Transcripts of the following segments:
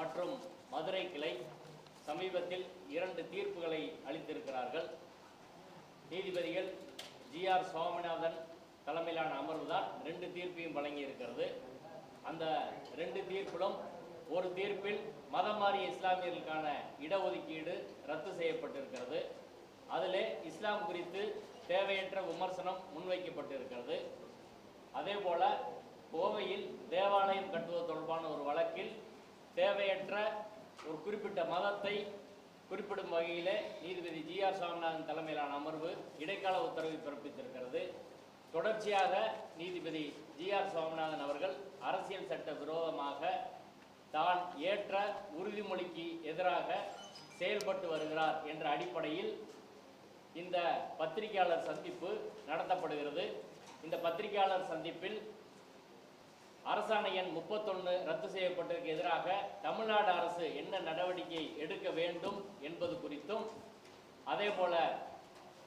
மற்றும் மதுரை கிளை சமீபத்தில் 2 தீர்ப்புகளை அளித்திருக்கிறார்கள். நீதிபதிகள் ஜி.ஆர். சுவாமிநாதன் தலைமையிலான அமர்வு தான் 2 தீர்ப்பையும் வழங்கியிருக்கிறது. அந்த 2 தீர்ப்பிலும் ஒரு தீர்ப்பில் மதம் மாறிய இஸ்லாமியர்களுக்கான இடஒதுக்கீடு ரத்து செய்யப்பட்டிருக்கிறது. அதிலே இஸ்லாம் குறித்து தேவையற்ற விமர்சனம் முன்வைக்கப்பட்டிருக்கிறது. அதே போல கோவையில் தேவாலயம் கட்டுவது தொடர்பான ஒரு வழக்கில் தேவையற்ற ஒரு குறிப்பிட்ட மதத்தை குறிப்பிடும் வகையிலே நீதிபதி ஜி.ஆர். சுவாமிநாதன் தலைமையிலான அமர்வு இடைக்கால உத்தரவை பிறப்பித்திருக்கிறது. தொடர்ச்சியாக நீதிபதி ஜி.ஆர். சுவாமிநாதன் அவர்கள் அரசியல் சட்ட விரோதமாக தான் ஏற்ற உறுதிமொழிக்கு எதிராக செயல்பட்டு வருகிறார் என்ற அடிப்படையில் இந்த பத்திரிகையாளர் சந்திப்பு நடத்தப்படுகிறது. இந்த பத்திரிகையாளர் சந்திப்பில் அரசாணை எண் 31 ரத்து செய்யப்பட்டதற்கு எதிராக தமிழ்நாடு அரசு என்ன நடவடிக்கை எடுக்க வேண்டும் என்பது குறித்தும், அதே போல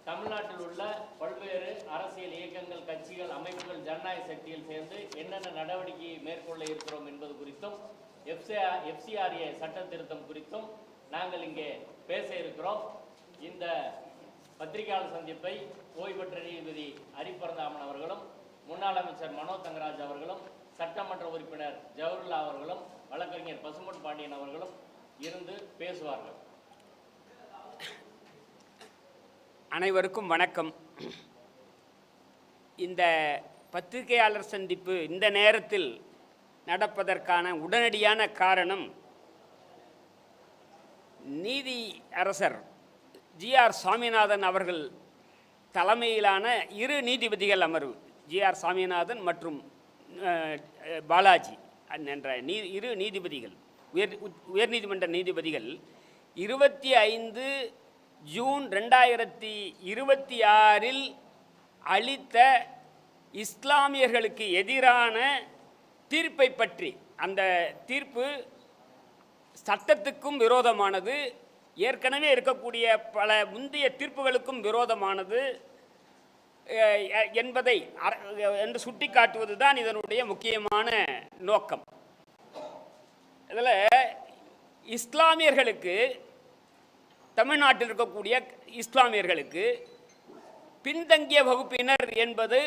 தமிழ்நாட்டில் உள்ள பல்வேறு அரசியல் இயக்கங்கள், கட்சிகள், அமைப்புகள், ஜனநாயக சக்தியில் சேர்ந்து என்னென்ன நடவடிக்கையை மேற்கொள்ள இருக்கிறோம் என்பது குறித்தும், FCRA சட்ட திருத்தம் குறித்தும் நாங்கள் இங்கே பேச இருக்கிறோம். இந்த பத்திரிகையாளர் சந்திப்பை ஓய்வு பெற்ற நீதிபதி ஹரிபரந்தாமன் அவர்களும், முன்னாள் அமைச்சர் மனோ தங்கராஜ் அவர்களும், சட்டமன்ற உறுப்பினர் ஜவஹர்லா அவர்களும், வழக்கறிஞர் பசும்பொன் பாண்டியன் அவர்களும் இருந்து பேசுவார்கள். அனைவருக்கும் வணக்கம். இந்த பத்திரிகையாளர் சந்திப்பு இந்த நேரத்தில் நடப்பதற்கான உடனடியான காரணம், நீதி அரசர் ஜி.ஆர். சுவாமிநாதன் அவர்கள் தலைமையிலான 2 நீதிபதிகள் அமர்வு, ஜி.ஆர். சுவாமிநாதன் மற்றும் பாலாஜி என்ற 2 நீதிபதிகள், உயர்நீதிமன்ற நீதிபதிகள் 25 ஜூன் 2026 அளித்த இஸ்லாமியர்களுக்கு எதிரான தீர்ப்பை பற்றி, அந்த தீர்ப்பு சட்டத்துக்கும் விரோதமானது, ஏற்கனவே இருக்கக்கூடிய பல முந்தைய தீர்ப்புகளுக்கும் விரோதமானது என்பதை என்று சுட்டிக்காட்டுவது தான் இதனுடைய முக்கியமான நோக்கம். இதில் இஸ்லாமியர்களுக்கு, தமிழ்நாட்டில் இருக்கக்கூடிய இஸ்லாமியர்களுக்கு பின்தங்கிய வகுப்பினர் என்பது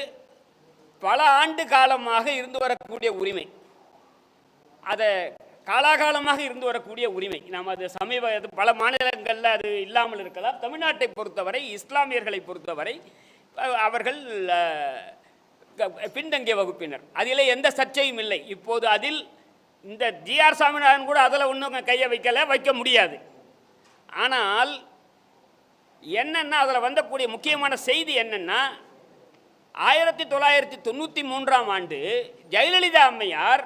பல ஆண்டு காலமாக இருந்து வரக்கூடிய உரிமை, அதை காலாகாலமாக இருந்து வரக்கூடிய உரிமை. நாம் அது பல மாநிலங்களில் அது இல்லாமல் இருக்கலாம். தமிழ்நாட்டை பொறுத்தவரை, இஸ்லாமியர்களை பொறுத்தவரை அவர்கள் பின்தங்கிய வகுப்பினர், அதில் எந்த சர்ச்சையும் இல்லை. இப்போது அதில் இந்த ஜி.ஆர். சுவாமிநாதன் கூட அதில் ஒன்றும் கையை வைக்க முடியாது. ஆனால் என்னென்னா, அதில் வந்தக்கூடிய முக்கியமான செய்தி என்னென்னா, 1993ஆம் ஆண்டு ஜெயலலிதா அம்மையார்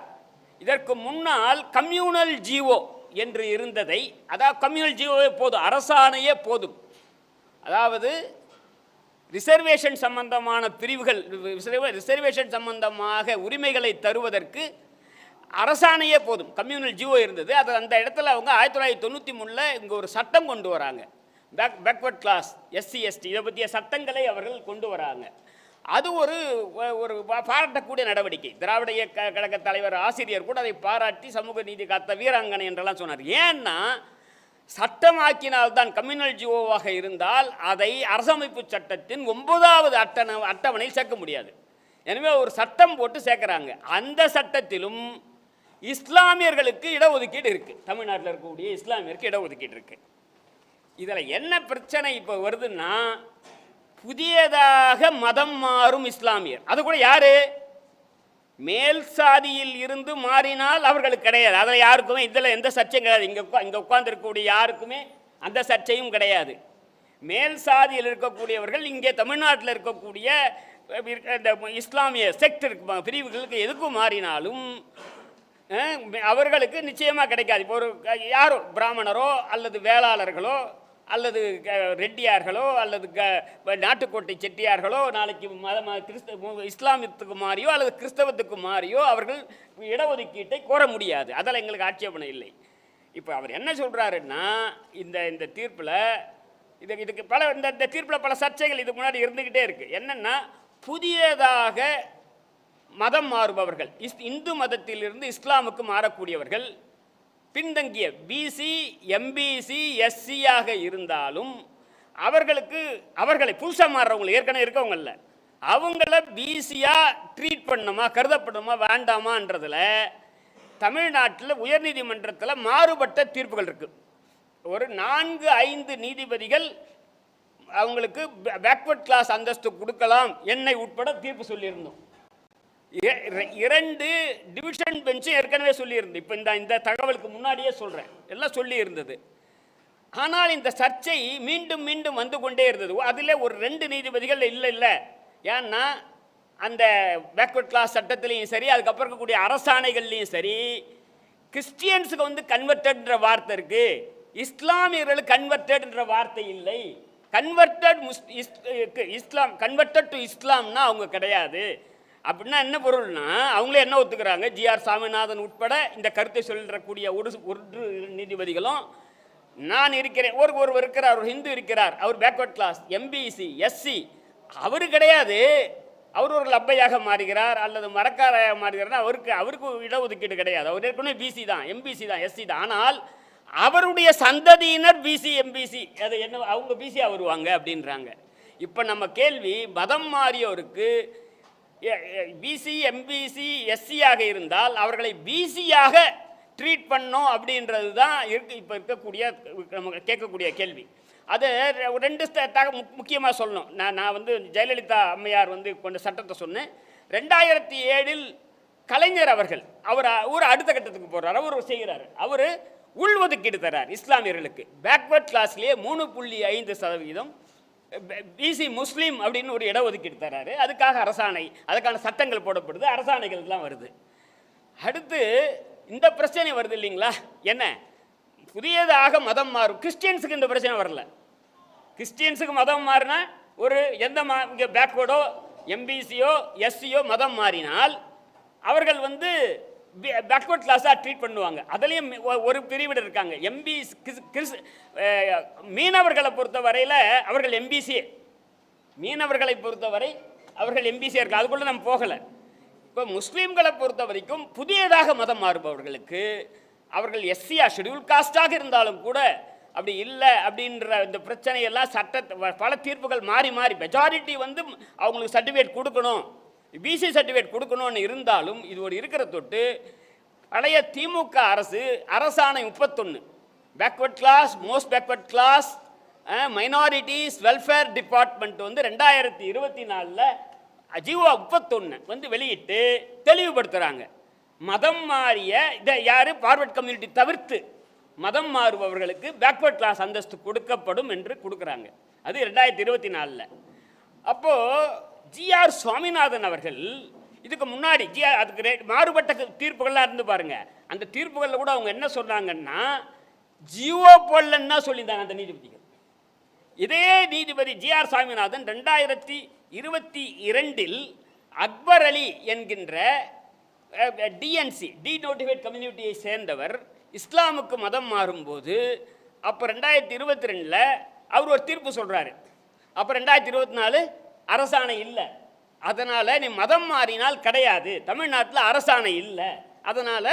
இதற்கு முன்னால் கம்யூனல் ஜிஓ என்று இருந்ததை, அதாவது கம்யூனல் ஜிஓவே போதும், அரசாணையே போதும், அதாவது ரிசர்வேஷன் சம்பந்தமான பிரிவுகள், ரிசர்வேஷன் சம்பந்தமாக உரிமைகளை தருவதற்கு அரசாணையே போதும், கம்யூனல் ஜிஓ இருந்தது. அது அந்த இடத்துல அவங்க 1993 இங்கே ஒரு சட்டம் கொண்டு வராங்க, பேக்வர்ட் கிளாஸ், SC/ST, இதை பற்றிய சட்டங்களை அவர்கள் கொண்டு வராங்க. அது ஒரு பாராட்டக்கூடிய நடவடிக்கை. திராவிட இயக்க கழக தலைவர் ஆசிரியர் கூட அதை பாராட்டி சமூக நீதி காத்த வீராங்கனை என்றெல்லாம் சொன்னார். ஏன்னா, சட்டமாக்கினால்தான், கம்யூனல் ஜிஓவாக இருந்தால் அதை அரசமைப்பு சட்டத்தின் 9வது அட்டவணையில் சேர்க்க முடியாது. எனவே ஒரு சட்டம் போட்டு சேர்க்குறாங்க. அந்த சட்டத்திலும் இஸ்லாமியர்களுக்கு இடஒதுக்கீடு இருக்குது, தமிழ்நாட்டில் இருக்கக்கூடிய இஸ்லாமியருக்கு இடஒதுக்கீடு இருக்குது. இதில் என்ன பிரச்சனை இப்போ வருதுன்னா, புதியதாக மதம் மாறும் இஸ்லாமியர், அது கூட யாரு, மேல் சாதியில் இருந்து மாறினால் அவர்களுக்கு கிடையாது. அதில் யாருக்குமே இதில் எந்த சர்ச்சையும் கிடையாது. இங்கே உட்கார்ந்துருக்கக்கூடிய யாருக்குமே அந்த சர்ச்சையும் கிடையாது. மேல் சாதியில் இருக்கக்கூடியவர்கள் இங்கே தமிழ்நாட்டில் இருக்கக்கூடிய இந்த இஸ்லாமிய செக்ட் பிரிவுகளுக்கு எதுக்கும் மாறினாலும் அவர்களுக்கு நிச்சயமாக கிடைக்காது. இப்போ ஒரு யாரோ பிராமணரோ அல்லது வேளாளர்களோ அல்லது ரெட்டியார்களோ அல்லது நாட்டுக்கோட்டை செட்டியார்களோ நாளைக்கு இஸ்லாமியத்துக்கு மாறியோ அல்லது கிறிஸ்தவத்துக்கு மாறியோ அவர்கள் இடஒதுக்கீட்டை கோர முடியாது. அதில் எங்களுக்கு ஆட்சேபணம் இல்லை. இப்போ அவர் என்ன சொல்கிறாருன்னா, இந்த தீர்ப்பில் இதுக்கு பல இந்த தீர்ப்பில் பல சர்ச்சைகள் இதுக்கு முன்னாடி இருந்துக்கிட்டே இருக்குது. என்னென்னா, புதியதாக மதம் மாறுபவர்கள், இந்து மதத்திலிருந்து இஸ்லாமுக்கு மாறக்கூடியவர்கள் பின்தங்கிய பிசி, எம்பிசி, எஸ்சியாக இருந்தாலும் அவர்களை புதுசாக மாறுறவங்களை ஏற்கனவே இருக்கவங்கள அவங்கள பிசியாக ட்ரீட் பண்ணணுமா, கருதப்படணுமா, வேண்டாமான்றதில் தமிழ்நாட்டில் உயர்நீதிமன்றத்தில் மாறுபட்ட தீர்ப்புகள் இருக்குது. ஒரு 4-5 நீதிபதிகள் அவங்களுக்கு பேக்வர்ட் கிளாஸ் அந்தஸ்து கொடுக்கலாம் என்னை உட்பட தீர்ப்பு சொல்லியிருந்தோம். 2 டிவிஷன் பெஞ்சும் ஏற்கனவே சொல்லியிருந்தது. இப்போ இந்த தகவலுக்கு முன்னாடியே சொல்கிறேன், எல்லாம் சொல்லியிருந்தது. ஆனால் இந்த சர்ச்சை மீண்டும் மீண்டும் வந்து கொண்டே இருந்தது. அதில் ஒரு 2 நீதிபதிகள் இல்லை ஏன்னா அந்த பேக்வர்ட் கிளாஸ் சட்டத்திலையும் சரி, அதுக்கப்புறம் இருக்கக்கூடிய அரசாணைகள்லையும் சரி, கிறிஸ்டியன்ஸுக்கு வந்து கன்வெர்டட்ன்ற வார்த்தை இருக்குது, இஸ்லாமியர்களுக்கு கன்வெர்டட்ன்ற வார்த்தை இல்லை. கன்வெர்டட் டு இஸ்லாம்னா அவங்க கிடையாது. அப்படின்னா என்ன பொருள்னா அவங்களே என்ன ஒத்துக்கிறாங்க, ஜிஆர் சாமிநாதன் உட்பட இந்த கருத்தை சொல்லக்கூடிய ஒரு நீதிபதிகளும் நான் இருக்கிறேன், ஒருவர் இருக்கிறார், ஒரு ஹிந்து இருக்கிறார், அவர் பேக்வர்ட் கிளாஸ், எம்பிசி, எஸ்சி, அவரு கிடையாது, அவர் ஒரு லப்பையாக மாறுகிறார் அல்லது மரக்காராக மாறுகிறார், அவருக்கு இடஒதுக்கீடு கிடையாது, அவர் ஏற்கனவே பிசி தான், எம்பிசி தான், எஸ்சி தான். ஆனால் அவருடைய சந்ததியினர் பிசி, எம்பிசி, அது என்ன அவங்க பிசியாக வருவாங்க அப்படின்றாங்க. இப்போ நம்ம கேள்வி, மதம் மாறியோருக்கு பிசி, எம்பிசி, எஸ்சியாக இருந்தால் அவர்களை பிசியாக ட்ரீட் பண்ணோம் அப்படின்றது தான் இப்போ இருக்கக்கூடிய நம்ம கேட்கக்கூடிய கேள்வி. அது 2 முக்கியமாக சொல்லணும். நான் வந்து ஜெயலலிதா அம்மையார் வந்து கொண்ட சட்டத்தை சொன்னேன். 2007 கலைஞர் அவர்கள் அவர் அடுத்த கட்டத்துக்கு போகிறார், அவர் செய்கிறார், அவர் உள்ஒதுக்கீடு தரார் இஸ்லாமியர்களுக்கு. பேக்வர்ட் கிளாஸ்லேயே 3.5% பிசி முஸ்லீம் அப்படின்னு ஒரு இடஒதுக்கீடு தராரு. அதுக்காக அரசாணை, அதுக்கான சட்டங்கள் போடப்படுது, அரசாணைகள்லாம் வருது. அடுத்து இந்த பிரச்சனை வருது இல்லைங்களா, என்ன புதியதாக மதம் மாறும். கிறிஸ்டியன்ஸுக்கு இந்த பிரச்சனை வரல. கிறிஸ்டியன்ஸுக்கு மதம் மாறினா ஒரு எந்த இங்கே பேக்வேர்டோ எம்பிசியோ எஸ்சியோ மதம் மாறினால் அவர்கள் வந்து பேக்வர்ட் கிளாஸாக ட்ரீட் பண்ணுவாங்க. அதுலேயும் ஒரு பிரிவினர் இருக்காங்க, மீனவர்களை பொறுத்த வரையில் அவர்கள் எம்பிசியே, மீனவர்களை பொறுத்தவரை அவர்கள் எம்பிசியாக இருக்காங்க, அதுக்குள்ளே நம்ம போகலை. இப்போ முஸ்லீம்களை பொறுத்த வரைக்கும் புதியதாக மதம் மாறுபவர்களுக்கு அவர்கள் எஸ்சியா ஷெட்யூல் காஸ்டாக இருந்தாலும் கூட அப்படி இல்லை அப்படின்ற இந்த பிரச்சனையெல்லாம் பல தீர்ப்புகள் மாறி மெஜாரிட்டி வந்து அவங்களுக்கு சர்டிஃபிகேட் கொடுக்கணும், பிசி சர்டிஃபிகேட் கொடுக்கணும்னு இருந்தாலும் இது ஒரு இருக்கிற தொட்டு பழைய திமுக அரசு அரசாணை 31 backward class, most backward class, minorities welfare department வந்து 2024 ஜிஓ 31 வந்து வெளியிட்டு தெளிவுபடுத்துகிறாங்க. மதம் மாறிய இதை யார் ஃபார்வர்ட் கம்யூனிட்டி தவிர்த்து மதம் மாறுபவர்களுக்கு பேக்வர்ட் கிளாஸ் அந்தஸ்து கொடுக்கப்படும் என்று கொடுக்குறாங்க. அது 2024. அப்போது ஜிஆர் சுவாமிநாதன் அவர்கள் இதுக்கு முன்னாடி அதுக்கு மாறுபட்ட தீர்ப்புகள்லாம் இருந்து பாருங்க. அந்த தீர்ப்புகளில் கூட அவங்க என்ன சொன்னாங்கன்னா ஜிஓ போடலன்னா சொல்லியிருந்தாங்க அந்த நீதிபதிகள். இதே நீதிபதி ஜிஆர் சாமிநாதன் 2022 அக்பர் அலி என்கின்ற டிஎன்சி டீநோட்டிஃபைட் கம்யூனிட்டியை சேர்ந்தவர் இஸ்லாமுக்கு மதம் மாறும்போது அப்போ 2022 அவர் ஒரு தீர்ப்பு சொல்கிறாரு. அப்போ 2024 அரசாணை இல்லை, அதனால் நீ மதம் மாறினால் கிடையாது, தமிழ்நாட்டில் அரசாணை இல்லை, அதனால்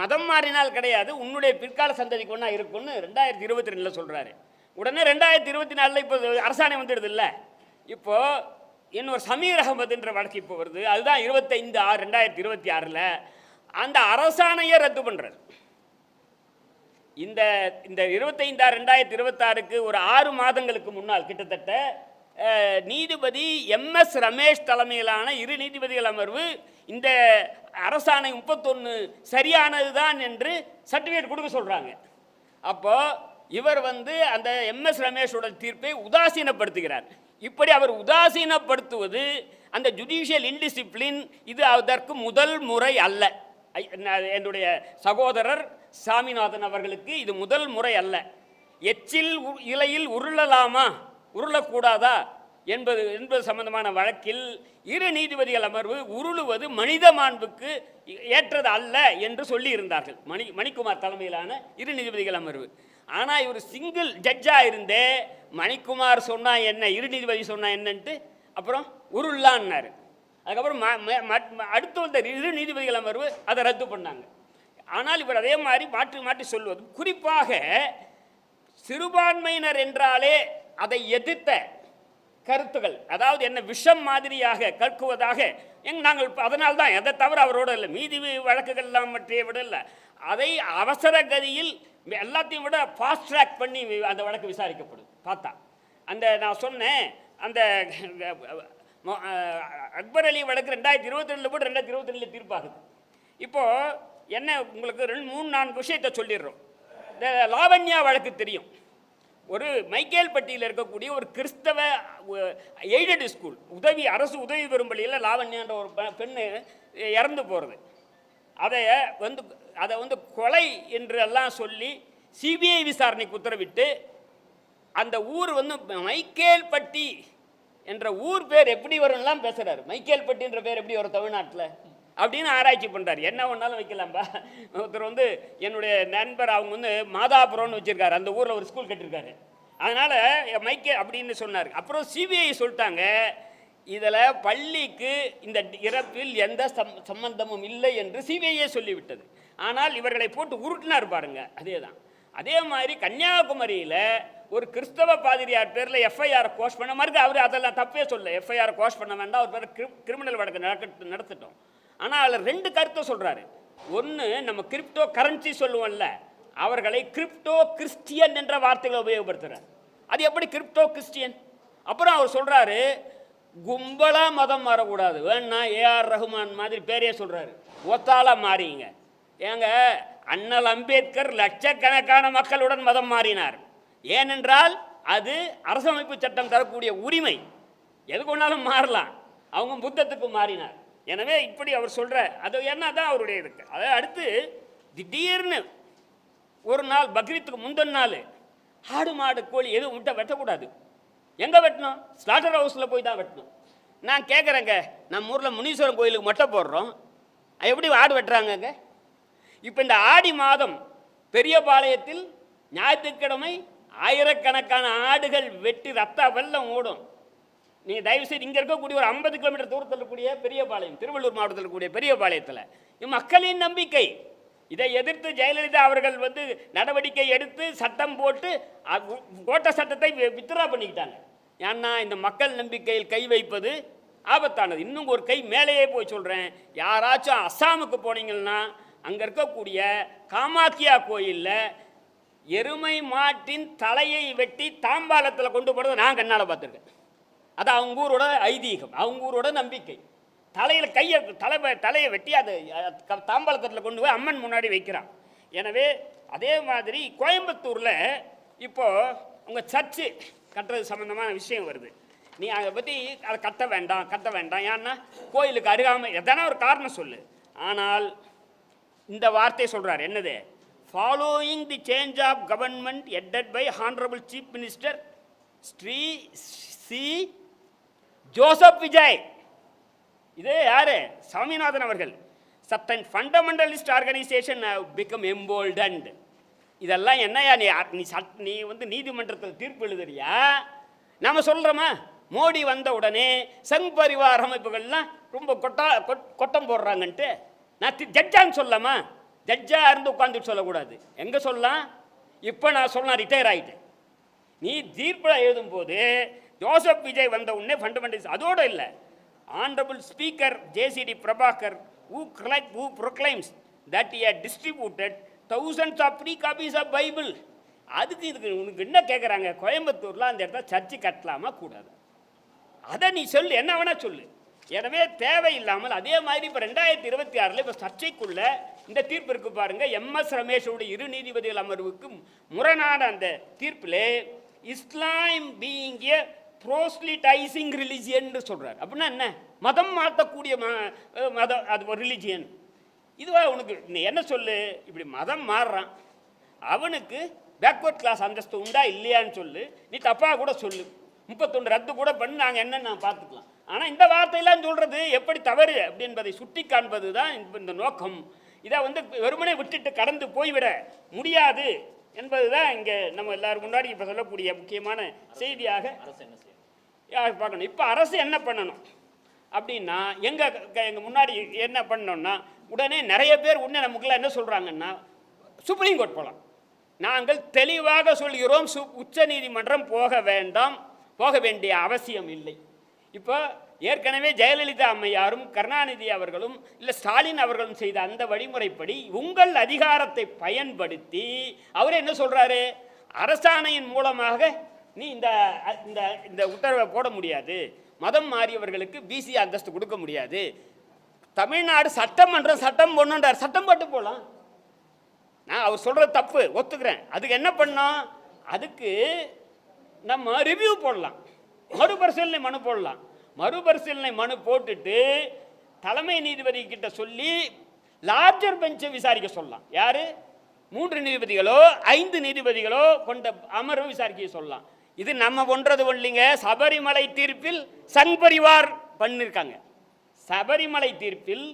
மதம் மாறினால் கிடையாது, உன்னுடைய பிற்கால சந்ததிக்கு ஒன்றா இருக்குன்னு 2022 சொல்கிறாரு. உடனே 2024 இப்போ அரசாணை வந்துடுது இல்லை. இப்போது இன்னொரு சமீர் அகமதுன்ற வழக்கு இப்போ வருது, அதுதான் 25/6/2026 அந்த அரசாணையை ரத்து பண்ணுறாரு. இந்த 25/6/2026 ஒரு 6 மாதங்களுக்கு முன்னால் கிட்டத்தட்ட நீதிபதி MS ரமேஷ் தலைமையிலான 2 நீதிபதிகள் அமர்வு இந்த அரசாணை 31 சரியானது தான் என்று சர்டிஃபிகேட் கொடுக்க சொல்கிறாங்க. அப்போது இவர் வந்து அந்த MS ரமேஷோட தீர்ப்பை உதாசீனப்படுத்துகிறார். இப்படி அவர் உதாசீனப்படுத்துவது அந்த ஜுடிஷியல் இன்டிசிப்ளின், இது அதற்கு முதல் முறை அல்ல. என்னுடைய சகோதரர் சாமிநாதன் அவர்களுக்கு இது முதல் முறை அல்ல. எச்சில் இலையில் உருளலாமா உருளக்கூடாதா என்பது சம்பந்தமான வழக்கில் 2 நீதிபதிகள் அமர்வு உருளுவது மனித மாண்புக்கு ஏற்றது அல்ல என்று சொல்லி இருந்தார்கள். மணிக்குமார் தலைமையிலான 2 நீதிபதிகள் அமர்வு. ஆனால் இவர் சிங்கிள் ஜட்ஜாக இருந்தே மணிக்குமார் சொன்னால் என்ன, 2 நீதிபதி சொன்னால் என்னன்ட்டு அப்புறம் உருளான்னாரு. அதுக்கப்புறம் அடுத்து வந்த 2 நீதிபதிகள் அமர்வு அதை ரத்து பண்ணாங்க. ஆனால் இவர் அதே மாதிரி மாற்றி மாற்றி சொல்வது, குறிப்பாக சிறுபான்மையினர் என்றாலே அதை எதிர்த்த கருத்துகள், அதாவது என்ன விஷம் மாதிரியாக கற்குவதாக நாங்கள் அதனால்தான் எதை தவிர அவரோட இல்லை, மீதி வழக்குகள் எல்லாம் பற்றிய விட இல்லை, அதை அவசர கதியில் எல்லாத்தையும் விட ஃபாஸ்ட் ட்ராக் பண்ணி அந்த வழக்கு விசாரிக்கப்படும். பார்த்தா அந்த நான் சொன்னேன் அந்த அக்பர் அலி வழக்கு 2022 போட்டு 2022 தீர்ப்பாகுது. இப்போது என்ன உங்களுக்கு 3-4 விஷயத்தை சொல்லிடுறோம். இந்த லாவண்யா வழக்கு தெரியும். ஒரு மைக்கேல்பட்டியில் இருக்கக்கூடிய ஒரு கிறிஸ்தவ எய்டட் ஸ்கூல் அரசு உதவி பெறும் பள்ளியில் லாவண்யான்ற ஒரு பெண்ணு இறந்து போகிறது. அதை வந்து கொலை என்று எல்லாம் சொல்லி சிபிஐ விசாரணைக்கு உத்தரவிட்டு அந்த ஊர் வந்து மைக்கேல்பட்டி என்ற ஊர் பேர் எப்படி வரும்லாம் பேசுகிறாரு. மைக்கேல்பட்டின்ற பேர் எப்படி வரும் தமிழ்நாட்டில் அப்படின்னு ஆராய்ச்சி பண்ணுறாரு. என்ன ஒன்றாலும் வைக்கலாம்பா. ஒருத்தர் வந்து என்னுடைய நண்பர், அவங்க வந்து மாதாபுரம்னு வச்சுருக்காரு, அந்த ஊரில் ஒரு ஸ்கூல் கட்டியிருக்காரு, அதனால் மைக்கே அப்படின்னு சொன்னார். அப்புறம் சிபிஐ சொல்லிட்டாங்க, இதில் பள்ளிக்கு இந்த இறப்பில் எந்த சம்பந்தமும் இல்லை என்று சிபிஐயே சொல்லிவிட்டது. ஆனால் இவர்களை போட்டு உருட்டினார் பாருங்க. அதே தான். அதே மாதிரி கன்னியாகுமரியில் ஒரு கிறிஸ்தவ பாதிரியார் பேரில் எஃப்ஐஆர் கோஷ் பண்ண மாதிரி அவர் அதெல்லாம் தப்பே சொல்ல, எஃப்ஐஆர் கோஷ் பண்ண வேண்டாம், அவர் பேர் கிரிமினல் வழக்கு நடத்திட்டோம். ஆனால் அதில் 2 கருத்தை சொல்கிறாரு. ஒன்று, நம்ம கிரிப்டோ கரன்சி சொல்லுவோம்ல, அவர்களை கிரிப்டோ கிறிஸ்டியன் என்ற வார்த்தைகளை உபயோகப்படுத்துகிறார். அது எப்படி கிரிப்டோ கிறிஸ்டியன்? அப்புறம் அவர் சொல்கிறாரு, கும்பலாக மதம் மாறக்கூடாது, வேணா ஏஆர் ரஹ்மான் மாதிரி பேரே சொல்கிறாரு, ஒத்தால மாறிங்க. ஏங்க, அண்ணல் அம்பேத்கர் லட்சக்கணக்கான மக்களுடன் மதம் மாறினார். ஏனென்றால் அது அரசமைப்பு சட்டம் தரக்கூடிய உரிமை, எதுக்கு ஒன்றாலும் மாறலாம். அவங்க புத்தத்துக்கு மாறினார். எனவே இப்படி அவர் சொல்கிற அது என்ன தான் அவருடைய இருக்கு. அதை அடுத்து திடீர்னு ஒரு நாள் பக்ரீத்துக்கு முந்தின நாள் ஆடு மாடு கோழி எதுவும் விட்ட வெட்டக்கூடாது. எங்கே வெட்டணும்? ஸ்லாட்டர் ஹவுஸில் போய் தான் வெட்டணும். நான் கேட்குறேங்க, நம்ம ஊரில் முனீஸ்வரன் கோயிலுக்கு மொட்டை போடுறோம், எப்படி ஆடு வெட்டுறாங்கங்க? இப்போ இந்த ஆடி மாதம் பெரியபாளையத்தில் ஞாயிற்றுக்கிழமை ஆயிரக்கணக்கான ஆடுகள் வெட்டி ரத்த வெள்ளம் ஓடும். நீங்கள் தயவுசெய்து இங்கே இருக்கக்கூடிய ஒரு 50 கிலோமீட்டர் தூரத்தில் இருக்கக்கூடிய பெரியபாளையம், திருவள்ளூர் மாவட்டத்தில் இருக்கக்கூடிய பெரியபாளையத்தில் மக்களின் நம்பிக்கை. இதை எதிர்த்து ஜெயலலிதா அவர்கள் வந்து நடவடிக்கை எடுத்து சட்டம் போட்டு போட்ட சட்டத்தை வித்ரா பண்ணிக்கிட்டாங்க. ஏன்னா இந்த மக்கள் நம்பிக்கையில் கை வைப்பது ஆபத்தானது. இன்னும் ஒரு கை மேலேயே போய் சொல்கிறேன், யாராச்சும் அஸ்ஸாமுக்கு போனீங்கன்னா அங்கே இருக்கக்கூடிய காமாக்கியா கோயிலில் எருமை மாட்டின் தலையை வெட்டி தாம்பாலத்தில் கொண்டு போடுறதை நான் கண்ணால் பார்த்துருக்கேன். அது அவங்க ஊரோட ஐதீகம், அவங்க ஊரோட நம்பிக்கை. தலையில் தலையை வெட்டி அதை தாம்பாளத்தில் கொண்டு போய் அம்மன் முன்னாடி வைக்கிறான். எனவே அதே மாதிரி கோயம்புத்தூரில் இப்போது உங்கள் சர்ச்சு கட்டுறது சம்மந்தமான விஷயம் வருது. நீ அதை பற்றி அதை கட்ட வேண்டாம். ஏன்னா கோயிலுக்கு அருகாமல் எதனா ஒரு காரணம் சொல்லு. ஆனால் இந்த வார்த்தையை சொல்கிறார், என்னது? Following the change of government headed by honourable chief minister Shri C Joseph Vijay. இது யாரு? சாமிநாதன் அவர்கள். Certain fundamentalist organisation become emboldened. இதெல்லாம் என்னையா நீ வந்து நீதிமன்றத்தில் தீர்ப்பு எழுதுறியா? நாம் சொல்கிறோமா? மோடி வந்த உடனே சங் பரிவார் அமைப்புகள்லாம் ரொம்ப கொட்டம் போடுறாங்கன்ட்டு நான் ஜட்ஜான்னு சொல்லலாமா? ஜட்ஜாக இருந்து உட்காந்துட்டு சொல்லக்கூடாது. எங்கே சொல்லலாம்? இப்போ நான் சொல்லலாம், ரிட்டையர் ஆகிட்டேன். நீ தீர்ப்பில் எழுதும் போது ஜோசப் விஜய் வந்த உடனே ஃபண்டமெண்டலிஸ்ட் அதோடு இல்லை. Honourable speaker JCD Prabhakar who proclaims that he had distributed thousands of free copies of Bible. இதுக்கு உனக்கு என்ன கேட்குறாங்க? கோயம்புத்தூரில் அந்த இடத்துல சர்ச்சு கட்டலாமா கூடாது? அதை நீ சொல்லு, என்ன வேணால் சொல்லு. எனவே தேவையில்லாமல் அதே மாதிரி இப்போ 2026 இப்போ சர்ச்சைக்குள்ள இந்த தீர்ப்பு இருக்கு பாருங்க. MS ரமேஷோட 2 நீதிபதிகள் அமர்வுக்கு முரணான அந்த தீர்ப்பில் இஸ்லாம் பீயிங் ஏ ப்ரோஸ்லிட்டைசிங் ரிலிஜியன் சொல்கிறார். அப்படின்னா என்ன? மதம் மாற்றக்கூடிய மதம், அது ஒரு ரிலிஜியன். இதுவா உனக்கு என்ன சொல்லு? இப்படி மதம் மாறுறான், அவனுக்கு பேக்வர்ட் கிளாஸ் அந்தஸ்து உண்டா இல்லையான்னு சொல்லு. நீ தப்பாக கூட சொல்லு, 31 ரத்து கூட பண்ணி நாங்கள் என்னன்னு நான் பார்த்துக்கலாம். ஆனால் இந்த வார்த்தையெல்லாம் சொல்கிறது எப்படி தவறு அப்படின்பதை சுட்டி காண்பது தான் இந்த நோக்கம். இதை வந்து வெறுமனே விட்டுட்டு கடந்து போய்விட முடியாது என்பது தான் இங்கே நம்ம எல்லாரும் முன்னாடி இப்போ சொல்லக்கூடிய முக்கியமான செய்தியாக அரசு என்ன செய்யணும் பார்க்கணும். இப்போ அரசு என்ன பண்ணணும் அப்படின்னா, எங்கள் முன்னாடி என்ன பண்ணணும்னா, உடனே நிறைய பேர் உடனே நமக்குலாம் என்ன சொல்கிறாங்கன்னா சுப்ரீம் கோர்ட் போகலாம். நாங்கள் தெளிவாக சொல்கிறோம், உச்ச நீதிமன்றம் போக வேண்டிய அவசியம் இல்லை. இப்போ ஏற்கனவே ஜெயலலிதா அம்மையாரும் கருணாநிதி அவர்களும் இல்லை ஸ்டாலின் அவர்களும் செய்த அந்த வழிமுறைப்படி உங்கள் அதிகாரத்தை பயன்படுத்தி அவர் என்ன சொல்கிறாரு, அரசாணையின் மூலமாக நீ இந்த இந்த உத்தரவை போட முடியாது, மதம் மாறியவர்களுக்கு பிசி அந்தஸ்து கொடுக்க முடியாது, தமிழ்நாடு சட்டமன்றம் சட்டம் போடணுன்றார். சட்டம் போட்டு போகலாம். நான் அவர் சொல்கிறது தப்பு ஒத்துக்கிறேன். அதுக்கு என்ன பண்ணோம், அதுக்கு நம்ம ரிவ்யூ போடலாம், மறுபரிசீலனை மனு போடலாம். மறுபரிசீலனை மனு போட்டுட்டு தலைமை நீதிபதி கிட்ட சொல்லி லார்ஜர் பெஞ்சை விசாரிக்க சொல்லலாம். யாரு, 3 நீதிபதிகளோ 5 நீதிபதிகளோ கொண்ட அமர்வு விசாரிக்க சொல்லலாம். இது நம்ம ஒன்றது இல்லைங்க. சபரிமலை தீர்ப்பில் சங் பரிவார் பண்ணிருக்காங்க. சபரிமலை தீர்ப்பில்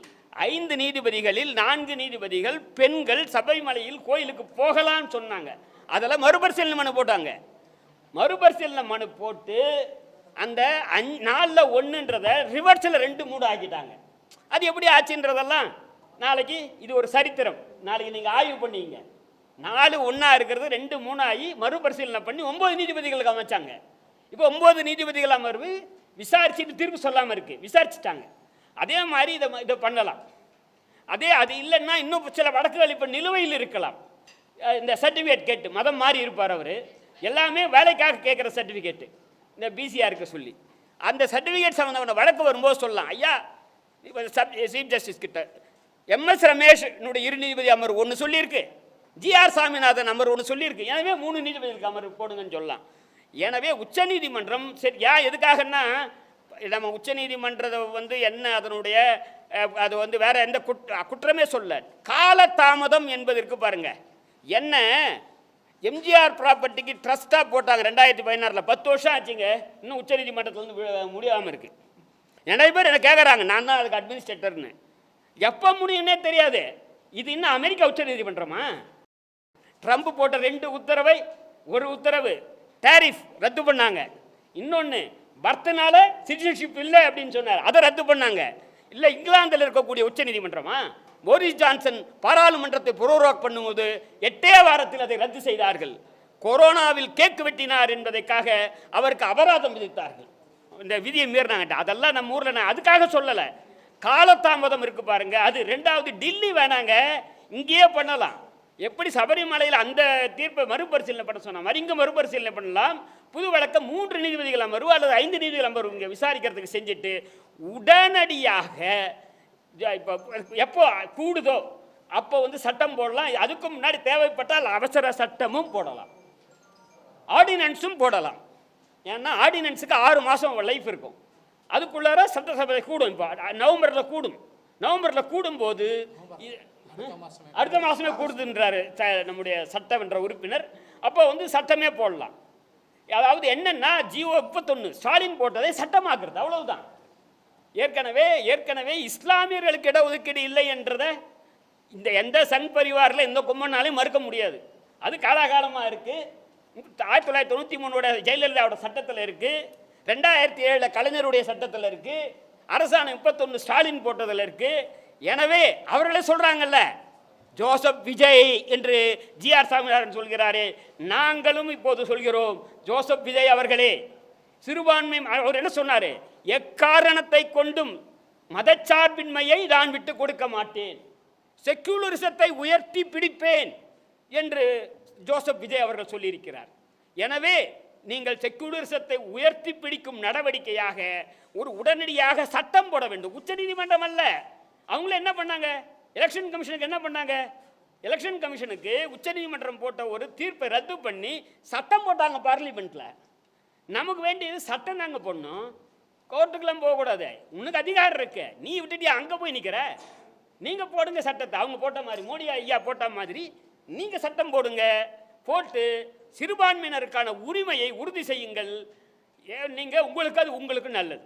5 நீதிபதிகளில் 4 நீதிபதிகள் பெண்கள் சபரிமலையில் கோயிலுக்கு போகலான்னு சொன்னாங்க. அதில் மறுபரிசீலனை மனு போட்டாங்க. மறுபரிசீலனை மனு போட்டு அந்த 4ல் 1ன்றதை ரிவர்ஸில் 2 3 ஆக்கிட்டாங்க. அது எப்படி ஆச்சுன்றதெல்லாம் நாளைக்கு இது ஒரு சரித்திரம். நாளைக்கு நீங்கள் ஆய்வு பண்ணிங்க. 4 1 இருக்கிறது 2 3 ஆகி மறுபரிசீலனை பண்ணி 9 நீதிபதிகளுக்கு அமைச்சாங்க. இப்போ 9 நீதிபதிகள் அமர்வு விசாரிச்சுட்டு தீர்ப்பு சொல்லாமல் இருக்குது, விசாரிச்சுட்டாங்க. அதே மாதிரி இதை பண்ணலாம். அது இல்லைன்னா இன்னும் சில வழக்குகள் இப்போ நிலுவையில் இருக்கலாம். இந்த சர்டிஃபிகேட் கேட்டு மதம் மாறி இருப்பார் அவர், எல்லாமே வேலைக்காக கேட்குற சர்டிஃபிகேட்டு இந்த பிசிஆருக்கு சொல்லி அந்த சர்டிஃபிகேட் சம்மந்தமான வழக்கு வரும்போது சொல்லலாம், ஐயா சீஃப் ஜஸ்டிஸ் கிட்ட எம்எஸ் ரமேஷ் இரு நீதிபதி அமர்வு ஒன்று சொல்லியிருக்கு, ஜிஆர் சாமிநாதன் அமர்வு ஒன்று சொல்லியிருக்கு, எனவே 3 நீதிபதிகளுக்கு அமர்வு போடுங்கன்னு சொல்லலாம். எனவே உச்சநீதிமன்றம் சரி எதுக்காகன்னா நம்ம உச்சநீதிமன்றத்தை என்ன அதனுடைய அது வேற எந்த குற்றமே சொல்ல, காலதாமதம் என்பதற்கு பாருங்க. என்ன எம்ஜிஆர் ப்ராப்பர்ட்டிக்கு ட்ரஸ்ட்டாக போட்டாங்க 2016, 10 வருஷம் ஆச்சுங்க, இன்னும் உச்சநீதிமன்றத்தில் முடியாமல் இருக்குது. நிறைய பேர் என்ன கேட்குறாங்க, நான் தான் அதுக்கு அட்மினிஸ்ட்ரேட்டர்னு. எப்போ முடியும்னே தெரியாது. இது இன்னும் அமெரிக்கா உச்சநீதிமன்றமா? ட்ரம்ப் போட்ட 2 உத்தரவை, ஒரு உத்தரவு டேரிஃப் ரத்து பண்ணாங்க, இன்னொன்று பர்த்னால சிட்டிசன்ஷிப் இல்லை அப்படின்னு சொன்னார், அதை ரத்து பண்ணாங்க. இல்லை இங்கிலாந்தில் இருக்கக்கூடிய உச்சநீதிமன்றமா? போரிஸ் ஜான்சன் பாராளுமன்றத்தை புரோராக் பண்ணும்போது 8 வாரத்தில் அதை ரத்து செய்தார்கள். கொரோனாவில் கேக்கு வெட்டினார் என்பதற்காக அவருக்கு அபராதம் விதித்தார்கள். இந்த விதியை மீறினாங்க. அதெல்லாம் நம்ம ஊரில் நான் அதுக்காக சொல்லலை, காலதாமதம் இருக்கு பாருங்க. அது 2வது டில்லி வேணாங்க, இங்கேயே பண்ணலாம். எப்படி சபரிமலையில் அந்த தீர்ப்பை மறுபரிசீலனை பண்ண சொன்னால் இங்கே மறுபரிசீலனை பண்ணலாம். புது வழக்கம் 3 நீதிபதிகள் அமர்வு அல்லது 5 நீதிபதிகள் அமர்வு இங்கே விசாரிக்கிறதுக்கு செஞ்சுட்டு உடனடியாக இப்போ எப்போ கூடுதோ அப்போ சட்டம் போடலாம். அதுக்கு முன்னாடி தேவைப்பட்டால் அவசர சட்டமும் போடலாம், ஆர்டினன்ஸும் போடலாம். ஏன்னா ஆர்டினன்ஸுக்கு 6 மாதம் லைஃப் இருக்கும். அதுக்குள்ளார சட்டசபை கூடும். இப்போ நவம்பரில் கூடும்போது அடுத்த மாதமே கூடுதுன்றாரு நம்முடைய சட்டமன்ற உறுப்பினர். அப்போ சட்டமே போடலாம். அதாவது என்னன்னா ஜிஓ 31 ஸ்டாலின் போட்டதை சட்டமாக்குறது, அவ்வளவுதான். ஏற்கனவே இஸ்லாமியர்களுக்கு இடஒதுக்கீடு இல்லை என்றதை இந்த எந்த சங் பரிவாரில் எந்த கும்பனாலையும் மறுக்க முடியாது. அது காலாகாலமாக இருக்குது. 1993 ஜெயலலிதாவோட சட்டத்தில் இருக்குது, 2007 கலைஞருடைய சட்டத்தில் இருக்குது, அரசாணை 31 ஸ்டாலின் போட்டதில் இருக்குது. எனவே அவர்களே சொல்கிறாங்கல்ல, ஜோசப் விஜய் என்று ஜிஆர் சாமிநாதன் சொல்கிறாரே, நாங்களும் இப்போது சொல்கிறோம், ஜோசப் விஜய் அவர்களே, சிறுபான்மை அவர் என்ன சொன்னார், எக்காரணத்தை கொண்டும் மதச்சார்பின்மையை நான் விட்டு கொடுக்க மாட்டேன், செக்குலரிசத்தை உயர்த்தி பிடிப்பேன் என்று ஜோசப் விஜய் அவர்கள் சொல்லியிருக்கிறார். எனவே நீங்கள் செக்குலரிசத்தை உயர்த்தி பிடிக்கும் நடவடிக்கையாக ஒரு உடனடியாக சட்டம் போட வேண்டும். உச்சநீதிமன்றம் அல்ல, அவங்கள என்ன பண்ணாங்க, எலெக்ஷன் கமிஷனுக்கு என்ன பண்ணாங்க, எலெக்ஷன் கமிஷனுக்கு உச்சநீதிமன்றம் போட்ட ஒரு தீர்ப்பை ரத்து பண்ணி சட்டம் போட்டாங்க பார்லிமெண்ட்டில். நமக்கு வேண்டியது சட்டம் நாங்கள் போடணும், கோர்ட்டுக்கெல்லாம் போகக்கூடாது. உனக்கு அதிகாரம் இருக்கு, நீ விட்டுட்டு அங்கே போய் நிற்கிற, நீங்கள் போடுங்க சட்டத்தை. அவங்க போட்ட மாதிரி, மோடி ஐயா போட்ட மாதிரி நீங்கள் சட்டம் போடுங்க, போட்டு சிறுபான்மையினருக்கான உரிமையை உறுதி செய்யுங்கள். நீங்கள் உங்களுக்கு அது உங்களுக்கு நல்லது,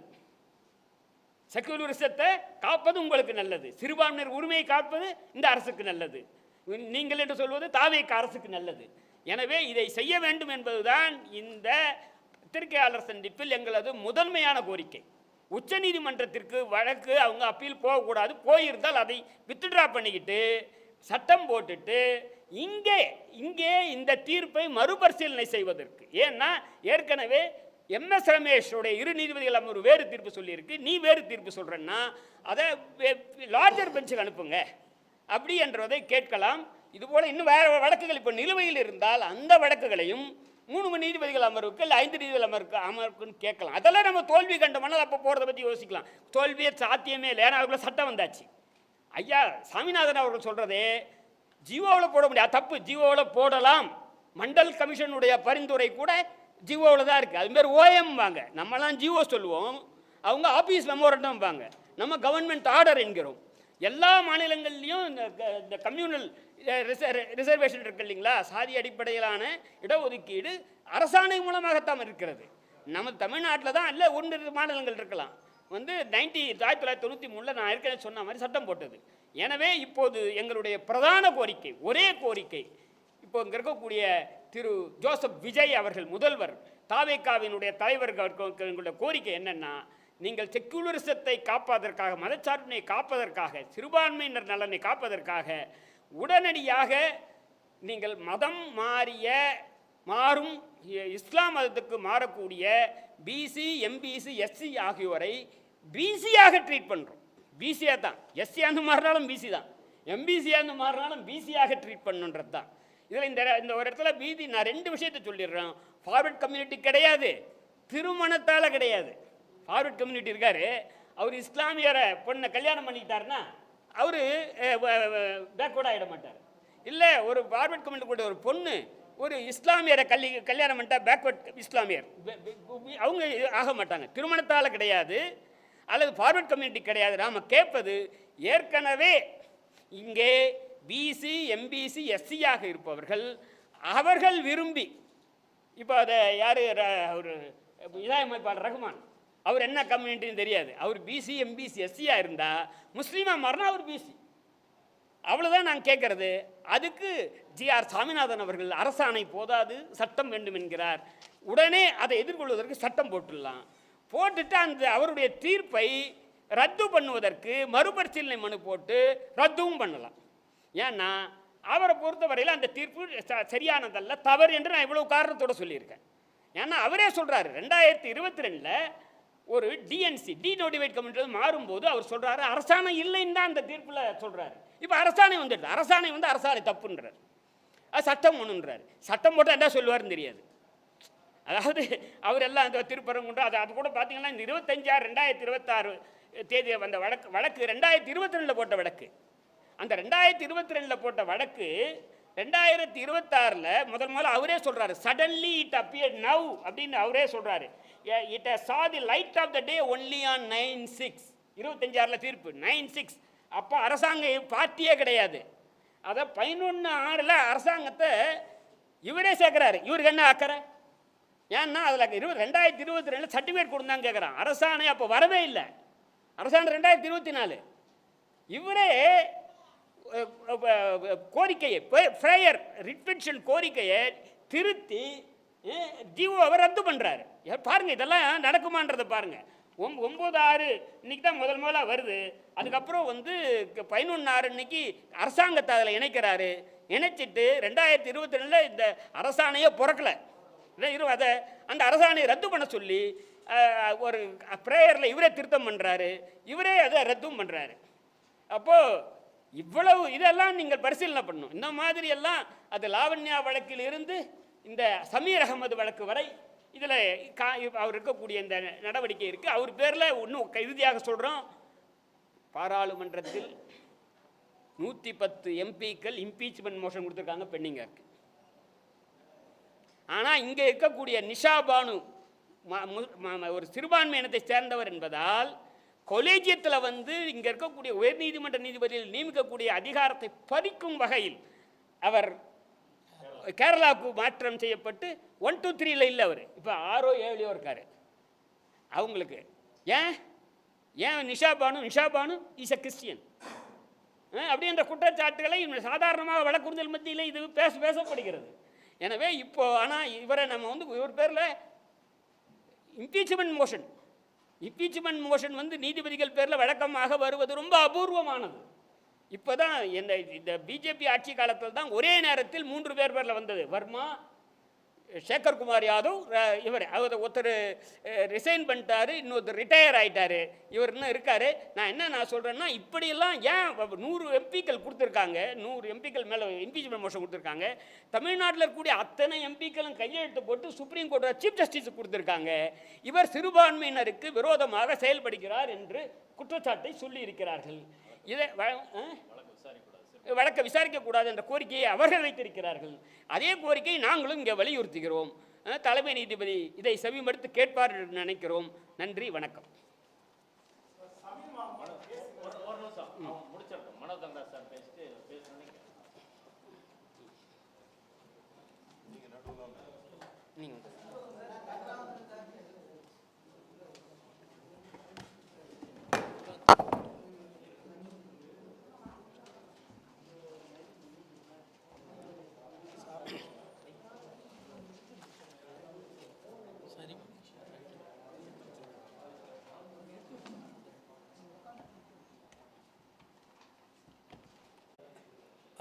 செக்குலரிசத்தை காப்பது உங்களுக்கு நல்லது, சிறுபான்மையினர் உரிமையை காப்பது இந்த அரசுக்கு நல்லது, நீங்கள் என்று சொல்வது தாவேக அரசுக்கு நல்லது. எனவே இதை செய்ய வேண்டும் என்பதுதான் இந்த பத்திரிகையாளர் சந்திப்பில் எங்களது முதன்மையான கோரிக்கை. உச்சநீதிமன்றத்திற்கு வழக்கு அவங்க அப்பீல் போகக்கூடாது, போயிருந்தால் அதை வித்ட்ரா பண்ணிக்கிட்டு சட்டம் போட்டுட்டு இங்கே இந்த தீர்ப்பை மறுபரிசீலனை செய்வதற்கு. ஏன்னா ஏற்கனவே MS ரமேஷோடைய 2 நீதிபதிகள் அமர்வு வேறு தீர்ப்பு சொல்லியிருக்கு, நீ வேறு தீர்ப்பு சொல்கிறேன்னா அதை லார்ஜர் பெஞ்சுக்கு அனுப்புங்க அப்படி என்றதை கேட்கலாம். இதுபோல் இன்னும் வேறு வழக்குகள் இப்போ நிலுவையில் இருந்தால் அந்த வழக்குகளையும் 3 நீதிபதிகள் அமர்வுக்கு இல்லை 5 நீதிபதிகள் அமர்வுக்குன்னு கேட்கலாம். அதெல்லாம் நம்ம தோல்வி கண்டோம்னால் அப்போ போகிறத பற்றி யோசிக்கலாம். தோல்வியே சாத்தியமே இல்லை, ஏன்னா அதுக்குள்ள சட்டம் வந்தாச்சு. ஐயா சாமிநாதன் அவர்கள் சொல்கிறதே ஜிஓவில் போட முடியாது, தப்பு. ஜிஓவில் போடலாம், மண்டல் கமிஷனுடைய பரிந்துரை கூட ஜிஓவில் தான் இருக்குது. அதுமாரி ஓஎம் வாங்க, நம்மலாம் ஜிஓ சொல்லுவோம், அவங்க ஆஃபீஸ் மெமோரண்டம் வாங்க, நம்ம கவர்மெண்ட் ஆர்டர் என்கிறோம். எல்லா மாநிலங்கள்லேயும் இந்த கம்யூனல் ரிசர்வேஷன் இருக்கு இல்லைங்களா, சாதி அடிப்படையிலான இடஒதுக்கீடு அரசாணை மூலமாகத்தான் இருக்கிறது. நம்ம தமிழ்நாட்டில் தான் இல்லை 1 மாநிலங்கள் இருக்கலாம் 1993 நான் ஏற்கனவே சொன்ன மாதிரி சட்டம் போட்டது. எனவே இப்போது எங்களுடைய பிரதான கோரிக்கை, ஒரே கோரிக்கை, இப்போ இங்கே இருக்கக்கூடிய திரு ஜோசப் விஜய் அவர்கள் முதல்வர் தாவேகாவினுடைய தலைவர்களுடைய கோரிக்கை என்னென்னா, நீங்கள் செக்குலரிசத்தை காப்பதற்காக, மதச்சார்பினை காப்பதற்காக, சிறுபான்மையினர் நலனை காப்பதற்காக உடனடியாக நீங்கள் மதம் மாறும் இஸ்லாம் மதத்துக்கு மாறக்கூடிய பிசி, எம்பிசி, எஸ்சி ஆகியோரை பிசியாக ட்ரீட் பண்ணுறோம். பிசியாக தான், எஸ்சியாந்து மாறினாலும் பிசி தான், எம்பிசியாந்து மாறினாலும் பிசியாக ட்ரீட் பண்ணுன்றது தான். இதில் இந்த ஒரு இடத்துல பீதி நான் 2 விஷயத்தை சொல்லிடுறேன். ஃபார்வர்ட் கம்யூனிட்டி கிடையாது, திருமணத்தால் கிடையாது. ஃபார்வர்ட் கம்யூனிட்டி இருக்கார், அவர் இஸ்லாமியரை பொண்ணை கல்யாணம் பண்ணிக்கிட்டாருன்னா அவர் பேக்வர்ட் ஆகிட மாட்டார். இல்லை ஒரு ஃபார்வர்ட் கம்யூனிட்டி கூட ஒரு பொண்ணு ஒரு இஸ்லாமியரை கல்யாணம் பண்ணிட்டா பேக்வர்ட் இஸ்லாமியர் அவங்க ஆக மாட்டாங்க. திருமணத்தால் கிடையாது, அல்லது ஃபார்வர்ட் கம்யூனிட்டி கிடையாது. நாம் கேட்பது ஏற்கனவே இங்கே பிசி, எம்பிசி, எஸ்சியாக இருப்பவர்கள் அவர்கள் விரும்பி, இப்போ அதை யார் ஒரு இதாயமைப்பாளர் ரகுமான், அவர் என்ன கம்யூனிட்டின்னு தெரியாது, அவர் பிசி, எம்பிசி, எஸ்சியாக இருந்தால் முஸ்லீமாக மாறினா அவர் பிசி, அவ்வளோதான் நான் கேட்குறது. அதுக்கு GR சாமிநாதன் அவர்கள் அரசாணை போதாது, சட்டம் வேண்டும் என்கிறார். உடனே அதை எதிர்கொள்வதற்கு சட்டம் போட்டுடலாம், போட்டுட்டு அந்த அவருடைய தீர்ப்பை ரத்து பண்ணுவதற்கு மறுபரிசீலனை மனு போட்டு ரத்தும் பண்ணலாம். ஏன்னா அவரை பொறுத்தவரையில் அந்த தீர்ப்பு சரியானதல்ல, தவறு என்று நான் இவ்வளோ காரணத்தோடு சொல்லியிருக்கேன். ஏன்னா அவரே சொல்கிறாரு 2022 ஒரு டிஎன்சி டீநோட்டிஃபைட் கமிட்டி மாறும்போது அவர் சொல்கிறாரு அரசாணை இல்லைன்னு தான் அந்த தீர்ப்பில் சொல்கிறாரு. இப்போ அரசாணை வந்துடுது, அரசாணை அரசாணை தப்புன்றார், அது சட்டம் ஒன்றுன்றார். சட்டம் போட்டால் என்ன சொல்லுவார்னு தெரியாது. அதாவது அவர் எல்லாம் அந்த திருப்பரங்குன்றம் அது கூட பார்த்தீங்கன்னா இந்த 25/6/2026 தேதி வந்த வழக்கு 2022 போட்ட வழக்கு. அந்த 2022 போட்ட வழக்கு 2026 முதல்ல அவரே சொல்கிறாரு, சடன்லி இட் அப்பியர்ட் நவ் அப்படின்னு அவரே சொல்கிறாரு. It saw the light of the day only on 9/6 25/6 தீர்ப்பு 9/6. அப்போ அரசாங்க பார்ட்டியே கிடையாது. அதை 11/6 அரசாங்கத்தை இவரே சேர்க்குறாரு. இவருக்கு என்ன அக்கறை? ஏன்னா அதில் 2022 சர்டிஃபிகேட் கொடுந்தாங்க கேட்குறான். அரசாணை அப்போ வரவே இல்லை, அரசாணை 2024. இவரே கோரிக்கையை ப்ரேயர் ரிட்வென்ஷன் கோரிக்கையை திருத்தி ஜிஓவை ரத்து பண்ணுறாரு. பாருங்கள், இதெல்லாம் நடக்குமான்றதை பாருங்கள். 9/6 இன்னைக்கு தான் முதல்ல வருது. அதுக்கப்புறம் 11/6 இன்னைக்கு அரசாங்கத்தை அதில் இணைக்கிறாரு. இணைச்சிட்டு 2022 இந்த அரசாணையை பிறக்கலை, அதை அந்த அரசாணையை ரத்து பண்ண சொல்லி ஒரு ப்ரேயரில் இவரே திருத்தம் பண்ணுறாரு, இவரே அதை ரத்தும் பண்ணுறாரு. அப்போது இவ்வளவு இதெல்லாம் நீங்கள் பரிசீலனை பண்ணணும். இந்த மாதிரி எல்லாம் அது லாவண்யா வழக்கில் இருந்து இந்த சமீர் அகமது வழக்கு வரை இதில் அவர் இருக்கக்கூடிய இந்த நடவடிக்கை இருக்குது. அவர் பேரில் இன்னும் இறுதியாக சொல்கிறோம், பாராளுமன்றத்தில் 110 எம்பிக்கள் இம்பீச்மெண்ட் மோஷன் கொடுத்துருக்காங்க, பெண்டிங்காக இருக்குது. ஆனால் இங்கே இருக்கக்கூடிய நிஷா பானு ஒரு சிறுபான்மை இனத்தை சேர்ந்தவர் என்பதால் கொலேஜியத்தில் இங்கே இருக்கக்கூடிய உயர்நீதிமன்ற நீதிபதியில் நியமிக்கக்கூடிய அதிகாரத்தை பறிக்கும் வகையில் அவர் கேரளாவுக்கு மாற்றம் செய்யப்பட்டு 1, 2, 3 இல்லை, அவர் இப்போ 6, 7 இருக்கார். அவங்களுக்கு ஏன் Nisha Banu is a Christian அப்படின்ற குற்றச்சாட்டுகளை சாதாரணமாக வழக்குறுதல் மத்தியில் இது பேசப்படுகிறது. எனவே இப்போ ஆனால் இவரை நம்ம இவர் பேரில் இம்பீச்மெண்ட் மோஷன் இம்பீச்மெண்ட் மோஷன் வந்து நீதிபதிகள் பேரில் வழக்கமாக வருவது ரொம்ப அபூர்வமானது. இப்போ தான் இந்த பிஜேபி ஆட்சி காலத்தில் தான் ஒரே நேரத்தில் 3 பேர் பேரில் வந்தது. வர்மா, சேகர்குமார் யாதவ், அவர் ஒருத்தர் ரிசைன் பண்ணிட்டாரு, இன்னொருத்தர் ரிட்டையர் ஆகிட்டார், இவர் இன்னும் இருக்கார். நான் சொல்கிறேன்னா இப்படியெல்லாம் ஏன் 100 எம்பிக்கள் கொடுத்துருக்காங்க, 100 எம்பிக்கள் மேலே இம்பீச்மெண்ட் மோஷன் கொடுத்துருக்காங்க. தமிழ்நாட்டில் இருக்கக்கூடிய அத்தனை எம்பிக்களும் கையெழுத்து போட்டு சுப்ரீம் கோர்ட்டில் சீஃப் ஜஸ்டிஸ் கொடுத்துருக்காங்க. இவர் சிறுபான்மையினருக்கு விரோதமாக செயல்படுகிறார் என்று குற்றச்சாட்டை சொல்லி இருக்கிறார்கள். இதை வழக்கை விசாரிக்கக்கூடாது என்ற கோரிக்கையை அவர்கள் வைத்திருக்கிறார்கள். அதே கோரிக்கையை நாங்களும் இங்கே வலியுறுத்துகிறோம். தலைமை நீதிபதி இதை செவிமடுத்து கேட்பார் என்று நினைக்கிறோம். நன்றி, வணக்கம்.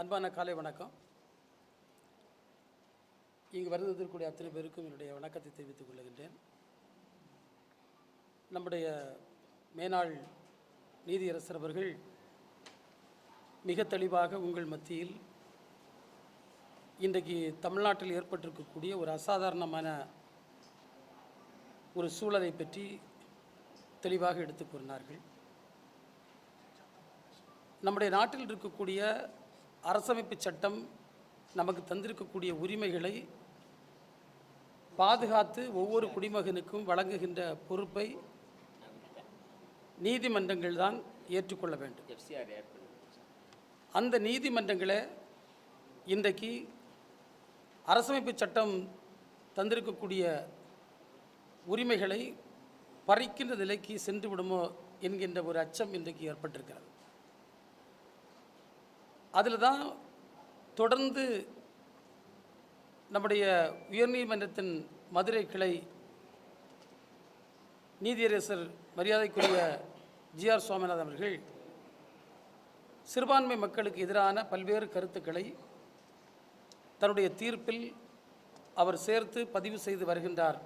அன்பான காலை வணக்கம். இங்கு வருவதற்குரிய அத்தனை பேருக்கும் என்னுடைய வணக்கத்தை தெரிவித்துக் கொள்கின்றேன். நம்முடைய மேனாள் நீதியரசர் அவர்கள் மிக தெளிவாக உங்கள் மத்தியில் இன்றைக்கு தமிழ்நாட்டில் ஏற்பட்டிருக்கக்கூடிய ஒரு அசாதாரணமான ஒரு சூழலை பற்றி தெளிவாக எடுத்து கூறினார்கள். நம்முடைய நாட்டில் இருக்கக்கூடிய அரசமைப்பு சட்டம் நமக்கு தந்திருக்கக்கூடிய உரிமைகளை பாதுகாத்து ஒவ்வொரு குடிமகனுக்கும் வழங்குகின்ற பொறுப்பை நீதிமன்றங்கள் தான் ஏற்றுக்கொள்ள வேண்டும். அந்த நீதிமன்றங்களை இன்றைக்கு அரசமைப்பு சட்டம் தந்திருக்கக்கூடிய உரிமைகளை பறிக்கின்ற நிலைக்கு சென்று விடுமோ என்கின்ற ஒரு அச்சம் இன்றைக்கு ஏற்பட்டிருக்கிறது. அதில் தான் தொடர்ந்து நம்முடைய உயர்நீதிமன்றத்தின் மதுரை கிளை நீதியரசர் மரியாதைக்குரிய ஜிஆர் சுவாமிநாதன் அவர்கள் சிறுபான்மை மக்களுக்கு எதிரான பல்வேறு கருத்துக்களை தன்னுடைய தீர்ப்பில் அவர் சேர்த்து பதிவு செய்து வருகின்றார்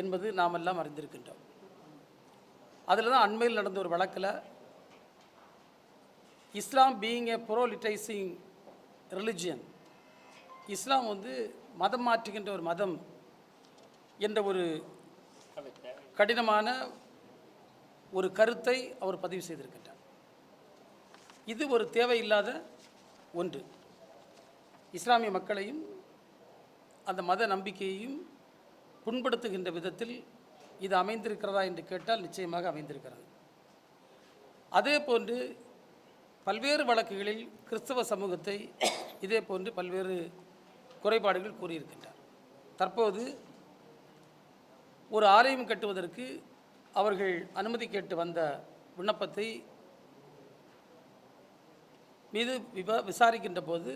என்பது நாம் எல்லாம் அறிந்திருக்கின்றோம். அதில் தான் அண்மையில் நடந்த ஒரு வழக்கில் இஸ்லாம் பீயிங் ஏ ப்ரோலிட்டைசிங் ரிலிஜியன், இஸ்லாம் வந்து மதம் மாற்றுகின்ற ஒரு மதம் என்ற ஒரு கடினமான ஒரு கருத்தை அவர் பதிவு செய்திருக்கின்றார். இது ஒரு தேவையில்லாத ஒன்று. இஸ்லாமிய மக்களையும் அந்த மத நம்பிக்கையையும் புண்படுத்துகின்ற விதத்தில் இது அமைந்திருக்கிறதா என்று கேட்டால் நிச்சயமாக அமைந்திருக்கிறது. அதே போன்று பல்வேறு வழக்குகளில் கிறிஸ்தவ சமூகத்தை இதே போன்று பல்வேறு குறைபாடுகள் கூறியிருக்கின்றார். தற்போது ஒரு ஆலயம் கட்டுவதற்கு அவர்கள் அனுமதி கேட்டு வந்த விண்ணப்பத்தை மீது விசாரிக்கின்ற போது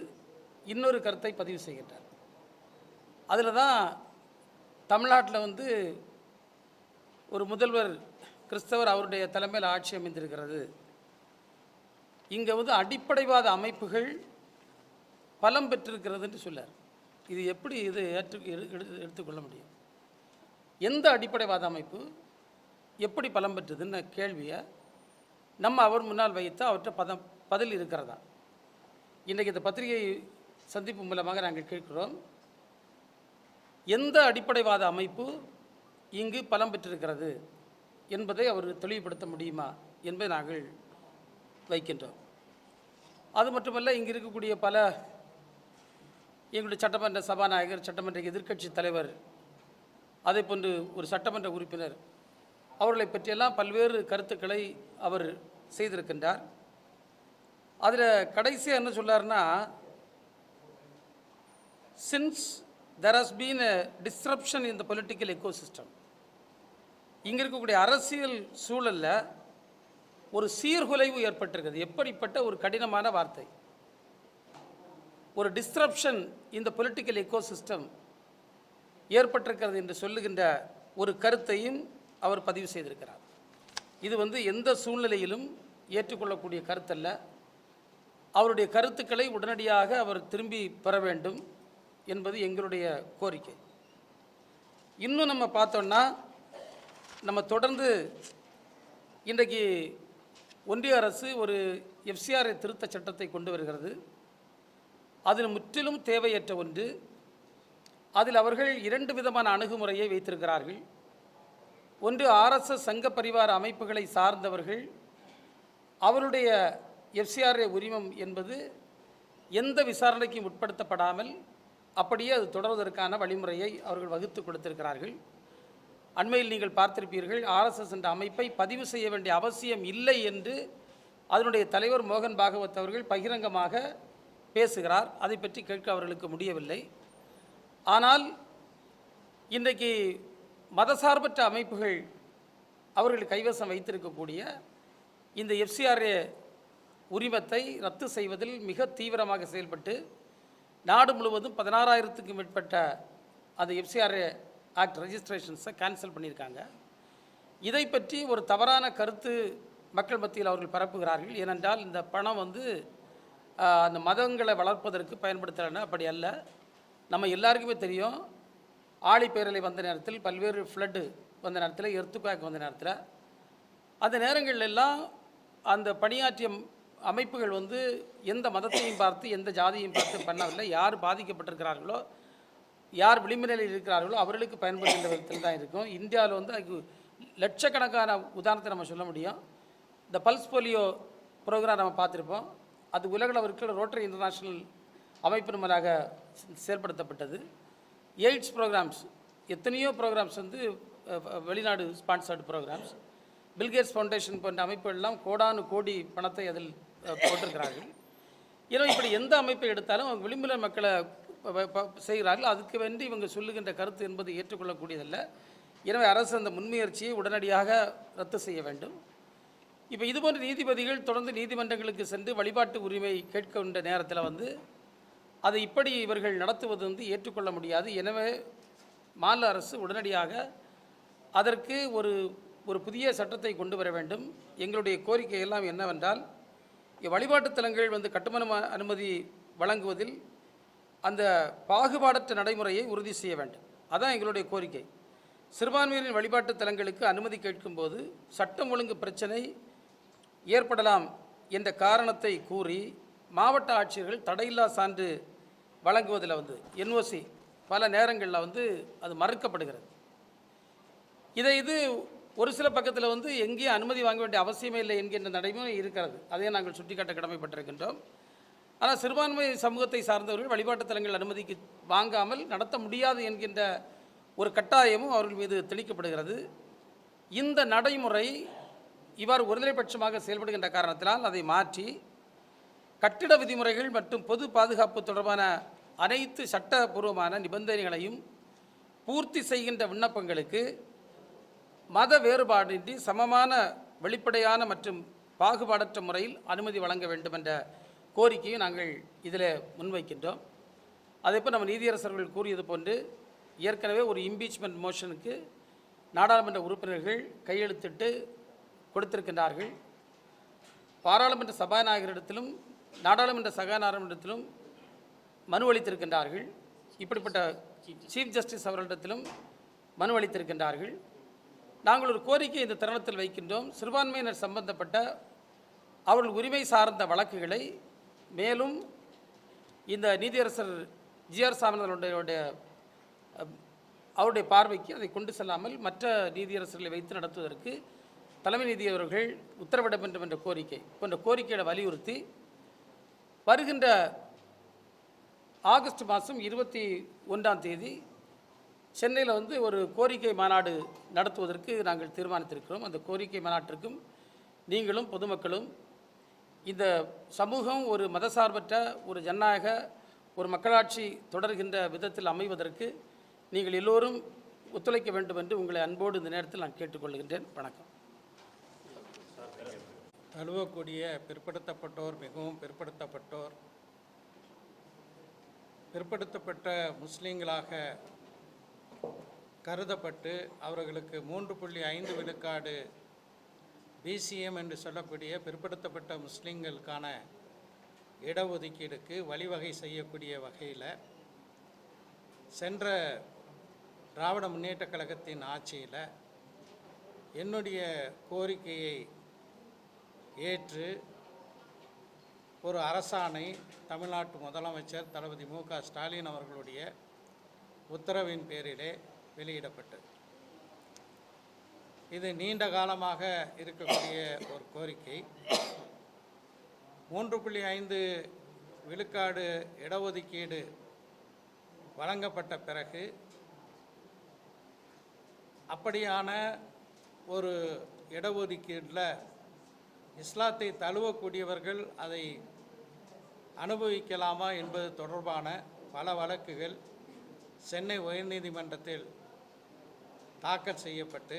இன்னொரு கருத்தை பதிவு செய்கின்றார். அதில் தான் தமிழ்நாட்டில் வந்து ஒரு முதல்வர் கிறிஸ்தவர் அவருடைய தலைமையில் ஆட்சி அமைந்திருக்கிறது, இங்கே வந்து அடிப்படைவாத அமைப்புகள் பலம் பெற்றிருக்கிறது என்று சொல்லார். இது எப்படி இது எடுத்துக்கொள்ள முடியும்? எந்த அடிப்படைவாத அமைப்பு எப்படி பலம் பெற்றதுன்னு கேள்வியை நம்ம அவர் முன்னால் வைத்து அவற்றை பதில் இருக்கிறதா? இன்றைக்கு இந்த பத்திரிகை சந்திப்பு மூலமாக நாங்கள் கேட்கிறோம், எந்த அடிப்படைவாத அமைப்பு இங்கு பலம் பெற்றிருக்கிறது என்பதை அவர் தெளிவுபடுத்த முடியுமா என்பதை நாங்கள் வைக்கின்றோம். அது மட்டுமல்ல, இங்கு இருக்கக்கூடிய பல எங்களுடைய சட்டமன்ற சபாநாயகர், சட்டமன்ற எதிர்க்கட்சி தலைவர், அதே போன்று ஒரு சட்டமன்ற உறுப்பினர், அவர்களை பற்றியெல்லாம் பல்வேறு கருத்துக்களை அவர் செய்திருக்கின்றார். அதில் கடைசியாக என்ன சொல்லார்னா, since there has been a disruption in the political ecosystem, இங்கே இருக்கக்கூடிய அரசியல் சூழலில் ஒரு சீர்குலைவு ஏற்பட்டிருக்கிறது. எப்படிப்பட்ட ஒரு கடினமான வார்த்தை! ஒரு டிஸ்ரப்ஷன் இந்த பொலிட்டிக்கல் எக்கோசிஸ்டம் ஏற்பட்டிருக்கிறது என்று சொல்லுகின்ற ஒரு கருத்தையும் அவர் பதிவு செய்திருக்கிறார். இது எந்த சூழ்நிலையிலும் ஏற்றுக்கொள்ளக்கூடிய கருத்தல்ல. அவருடைய கருத்துக்களை உடனடியாக அவர் திரும்பி பெற வேண்டும் என்பது எங்களுடைய கோரிக்கை. இன்னும் நம்ம பார்த்தோன்னா, நம்ம தொடர்ந்து இன்றைக்கு ஒன்றிய அரசு ஒரு எஃப்சிஆர்ஏ திருத்த சட்டத்தை கொண்டு வருகிறது. அதில் முற்றிலும் தேவையற்ற ஒன்று. அதில் அவர்கள் 2 விதமான அணுகுமுறையை வைத்திருக்கிறார்கள். ஒன்று, ஆர்எஸ்எஸ் சங்க பரிவார அமைப்புகளை சார்ந்தவர்கள் அவருடைய எஃப்சிஆர்ஏ உரிமம் என்பது எந்த விசாரணைக்கும் உட்படுத்தப்படாமல் அப்படியே அது தொடர்வதற்கான வழிமுறையை அவர்கள் வகுத்து கொடுத்திருக்கிறார்கள். அண்மையில் நீங்கள் பார்த்திருப்பீர்கள், ஆர்எஸ்எஸ் என்ற அமைப்பை பதிவு செய்ய வேண்டிய அவசியம் இல்லை என்று அதனுடைய தலைவர் மோகன் பாகவத் அவர்கள் பகிரங்கமாக பேசுகிறார். அதை பற்றி கேட்க அவர்களுக்கு முடியவில்லை. ஆனால் இன்றைக்கு மதசார்பற்ற அமைப்புகள் அவர்கள் கைவசம் வைத்திருக்கக்கூடிய இந்த எஃப்சிஆர்ஏ உரிமத்தை ரத்து செய்வதில் மிக தீவிரமாக செயல்பட்டு நாடு முழுவதும் 16,000க்கும் மேற்பட்ட அந்த எஃப்சிஆர்ஏ ஆக்ட் ரெஜிஸ்ட்ரேஷன்ஸை கேன்சல் பண்ணியிருக்காங்க. இதை பற்றி ஒரு தவறான கருத்து மக்கள் மத்தியில் அவர்கள் பரப்புகிறார்கள். ஏனென்றால் இந்த பணம் அந்த மதங்களை வளர்ப்பதற்கு பயன்படுத்துகிறேன்னா அப்படி அல்ல. நம்ம எல்லாருக்குமே தெரியும், ஆழிப்பேரலை வந்த நேரத்தில், பல்வேறு ஃப்ளட்டு வந்த நேரத்தில், எர்த்துக்வேக் வந்த நேரத்தில், அந்த நேரங்கள் எல்லாம் அந்த பணியாற்றிய அமைப்புகள் எந்த மதத்தையும் பார்த்து எந்த ஜாதியையும் பார்த்து பண்ணவில்லை. யார் பாதிக்கப்பட்டிருக்கிறார்களோ, யார் விளிம்பு நிலையில் இருக்கிறார்களோ அவர்களுக்கு பயன்படுகின்ற விதத்தில் தான் இருக்கும். இந்தியாவில் அதுக்கு லட்சக்கணக்கான உதாரணத்தை நம்ம சொல்ல முடியும். இந்த பல்ஸ் போலியோ ப்ரோக்ராம் நம்ம பார்த்துருப்போம். அது உலகளவிற்கு ரோட்டரி இன்டர்நேஷ்னல் அமைப்பின் மூலமாக செயல்படுத்தப்பட்டது. எய்ட்ஸ் ப்ரோக்ராம்ஸ், எத்தனையோ ப்ரோக்ராம்ஸ் வெளிநாடு ஸ்பான்சர்டு ப்ரோக்ராம்ஸ். பில்கேட்ஸ் ஃபவுண்டேஷன் போன்ற அமைப்புகள்லாம் கோடானு கோடி பணத்தை அதில் போட்டிருக்கிறார்கள். ஏன்னா இப்படி எந்த அமைப்பை எடுத்தாலும் அவங்க விளிம்புல மக்களை செய்கிறார்கள். அதுக்கு வேண்டி இவங்க சொல்லுகின்ற கருத்து என்பது ஏற்றுக்கொள்ளக்கூடியதல்ல. எனவே அரசு அந்த முன்முயற்சியை உடனடியாக ரத்து செய்ய வேண்டும். இப்போ இதுபோன்ற நீதிபதிகள் தொடர்ந்து நீதிமன்றங்களுக்கு சென்று வழிபாட்டு உரிமை கேட்கின்ற நேரத்தில் அதை இப்படி இவர்கள் நடத்துவது ஏற்றுக்கொள்ள முடியாது. எனவே மாநில அரசு உடனடியாக அதற்கு ஒரு புதிய சட்டத்தை கொண்டு வர வேண்டும். எங்களுடைய கோரிக்கை எல்லாம் என்னவென்றால், வழிபாட்டுத் தலங்கள் கட்டுமான அனுமதி வழங்குவதில் அந்த பாகுபாடற்ற நடைமுறையை உறுதி செய்ய வேண்டும். அதான் எங்களுடைய கோரிக்கை. சிறுபான்மையினரின் வழிபாட்டுத் தலங்களுக்கு அனுமதி கேட்கும்போது சட்டம் ஒழுங்கு பிரச்சனை ஏற்படலாம் என்ற காரணத்தை கூறி மாவட்ட ஆட்சியர்கள் தடையில்லா சான்று வழங்குவதில் என்ஓசி பல நேரங்களில் அது மறுக்கப்படுகிறது. இது ஒரு சில பக்கத்தில் எங்கேயும் அனுமதி வாங்க வேண்டிய அவசியமே இல்லை என்கின்ற நடைமுறை இருக்கிறது. அதையே நாங்கள் சுட்டிக்காட்ட கடமைப்பட்டிருக்கின்றோம். ஆனால் சிறுபான்மை சமூகத்தை சார்ந்தவர்கள் வழிபாட்டுத் தலங்கள் அனுமதிக்கு வாங்காமல் நடத்த முடியாது என்கின்ற ஒரு கட்டாயமும் அவர்கள் மீது திணிக்கப்படுகிறது. இந்த நடைமுறை இவ்வாறு ஒருதலைபட்சமாக செயல்படுகின்ற காரணத்தினால் அதை மாற்றி கட்டிட விதிமுறைகள் மற்றும் பொது பாதுகாப்பு தொடர்பான அனைத்து சட்டபூர்வமான நிபந்தனைகளையும் பூர்த்தி செய்கின்ற விண்ணப்பங்களுக்கு மத வேறுபாடின்றி சமமான வெளிப்படையான மற்றும் பாகுபாடற்ற முறையில் அனுமதி வழங்க வேண்டும் என்ற கோரிக்கையை நாங்கள் இதில் முன்வைக்கின்றோம். அதேபோல் நம்ம நீதியரசர்கள் கூறியது போன்று ஏற்கனவே ஒரு இம்பீச்மெண்ட் மோஷனுக்கு நாடாளுமன்ற உறுப்பினர்கள் கையெழுத்திட்டு கொடுத்திருக்கின்றார்கள். பாராளுமன்ற சபாநாயகரிடத்திலும் நாடாளுமன்ற சபாநாயகரிடத்திலும் மனு அளித்திருக்கின்றார்கள். இப்படிப்பட்ட சீஃப் ஜஸ்டிஸ் அவர்களிடத்திலும் மனு அளித்திருக்கின்றார்கள். நாங்கள் ஒரு கோரிக்கை இந்த தருணத்தில் வைக்கின்றோம். சிறுபான்மையினர் சம்பந்தப்பட்ட அவர்கள் உரிமை சார்ந்த வழக்குகளை மேலும் இந்த நீதியரசர் ஜிஆர் சாமிநாதனுடைய அவருடைய பார்வைக்கு அதை கொண்டு செல்லாமல் மற்ற நீதியரசர்களை வைத்து நடத்துவதற்கு தலைமை நீதி அவர்கள் உத்தரவிட வேண்டும் என்ற கோரிக்கை போன்ற கோரிக்கையை வலியுறுத்தி வருகின்ற ஆகஸ்ட் மாதம் 21ஆம் தேதி சென்னையில் ஒரு கோரிக்கை மாநாடு நடத்துவதற்கு நாங்கள் தீர்மானித்திருக்கிறோம். அந்த கோரிக்கை மாநாட்டிற்கும் நீங்களும் பொதுமக்களும் இந்த சமூகம் ஒரு மதசார்பற்ற ஒரு ஜனநாயக ஒரு மக்களாட்சி தொடர்கின்ற விதத்தில் அமைவதற்கு நீங்கள் எல்லோரும் ஒத்துழைக்க வேண்டும் என்று உங்களை அன்போடு இந்த நேரத்தில் நான் கேட்டுக்கொள்கின்றேன். வணக்கம். தழுவக்கூடிய பிற்படுத்தப்பட்டோர், மிகவும் பிற்படுத்தப்பட்டோர், பிற்படுத்தப்பட்ட முஸ்லீம்களாக கருதப்பட்டு அவர்களுக்கு 3.5 விழுக்காடு பிசிஎம் என்று சொல்லக்கூடிய பிற்படுத்தப்பட்ட முஸ்லீம்களுக்கான இடஒதுக்கீடுக்கு வழிவகை செய்யக்கூடிய வகையில் சென்ற திராவிட முன்னேற்றக் கழகத்தின் ஆட்சியில் என்னுடைய கோரிக்கையை ஏற்று ஒரு அரசாணை தமிழ்நாட்டு முதலமைச்சர் தளபதி மு.க. ஸ்டாலின் அவர்களுடைய உத்தரவின் பேரிலே வெளியிடப்பட்டது. இது நீண்ட காலமாக இருக்கக்கூடிய ஒரு கோரிக்கை. 3.5 விழுக்காடு இடஒதுக்கீடு வழங்கப்பட்ட பிறகு அப்படியான ஒரு இடஒதுக்கீட்டில் இஸ்லாத்தை தழுவக்கூடியவர்கள் அதை அனுபவிக்கலாமா என்பது தொடர்பான பல வழக்குகள் சென்னை உயர்நீதிமன்றத்தில் தாக்கல் செய்யப்பட்டு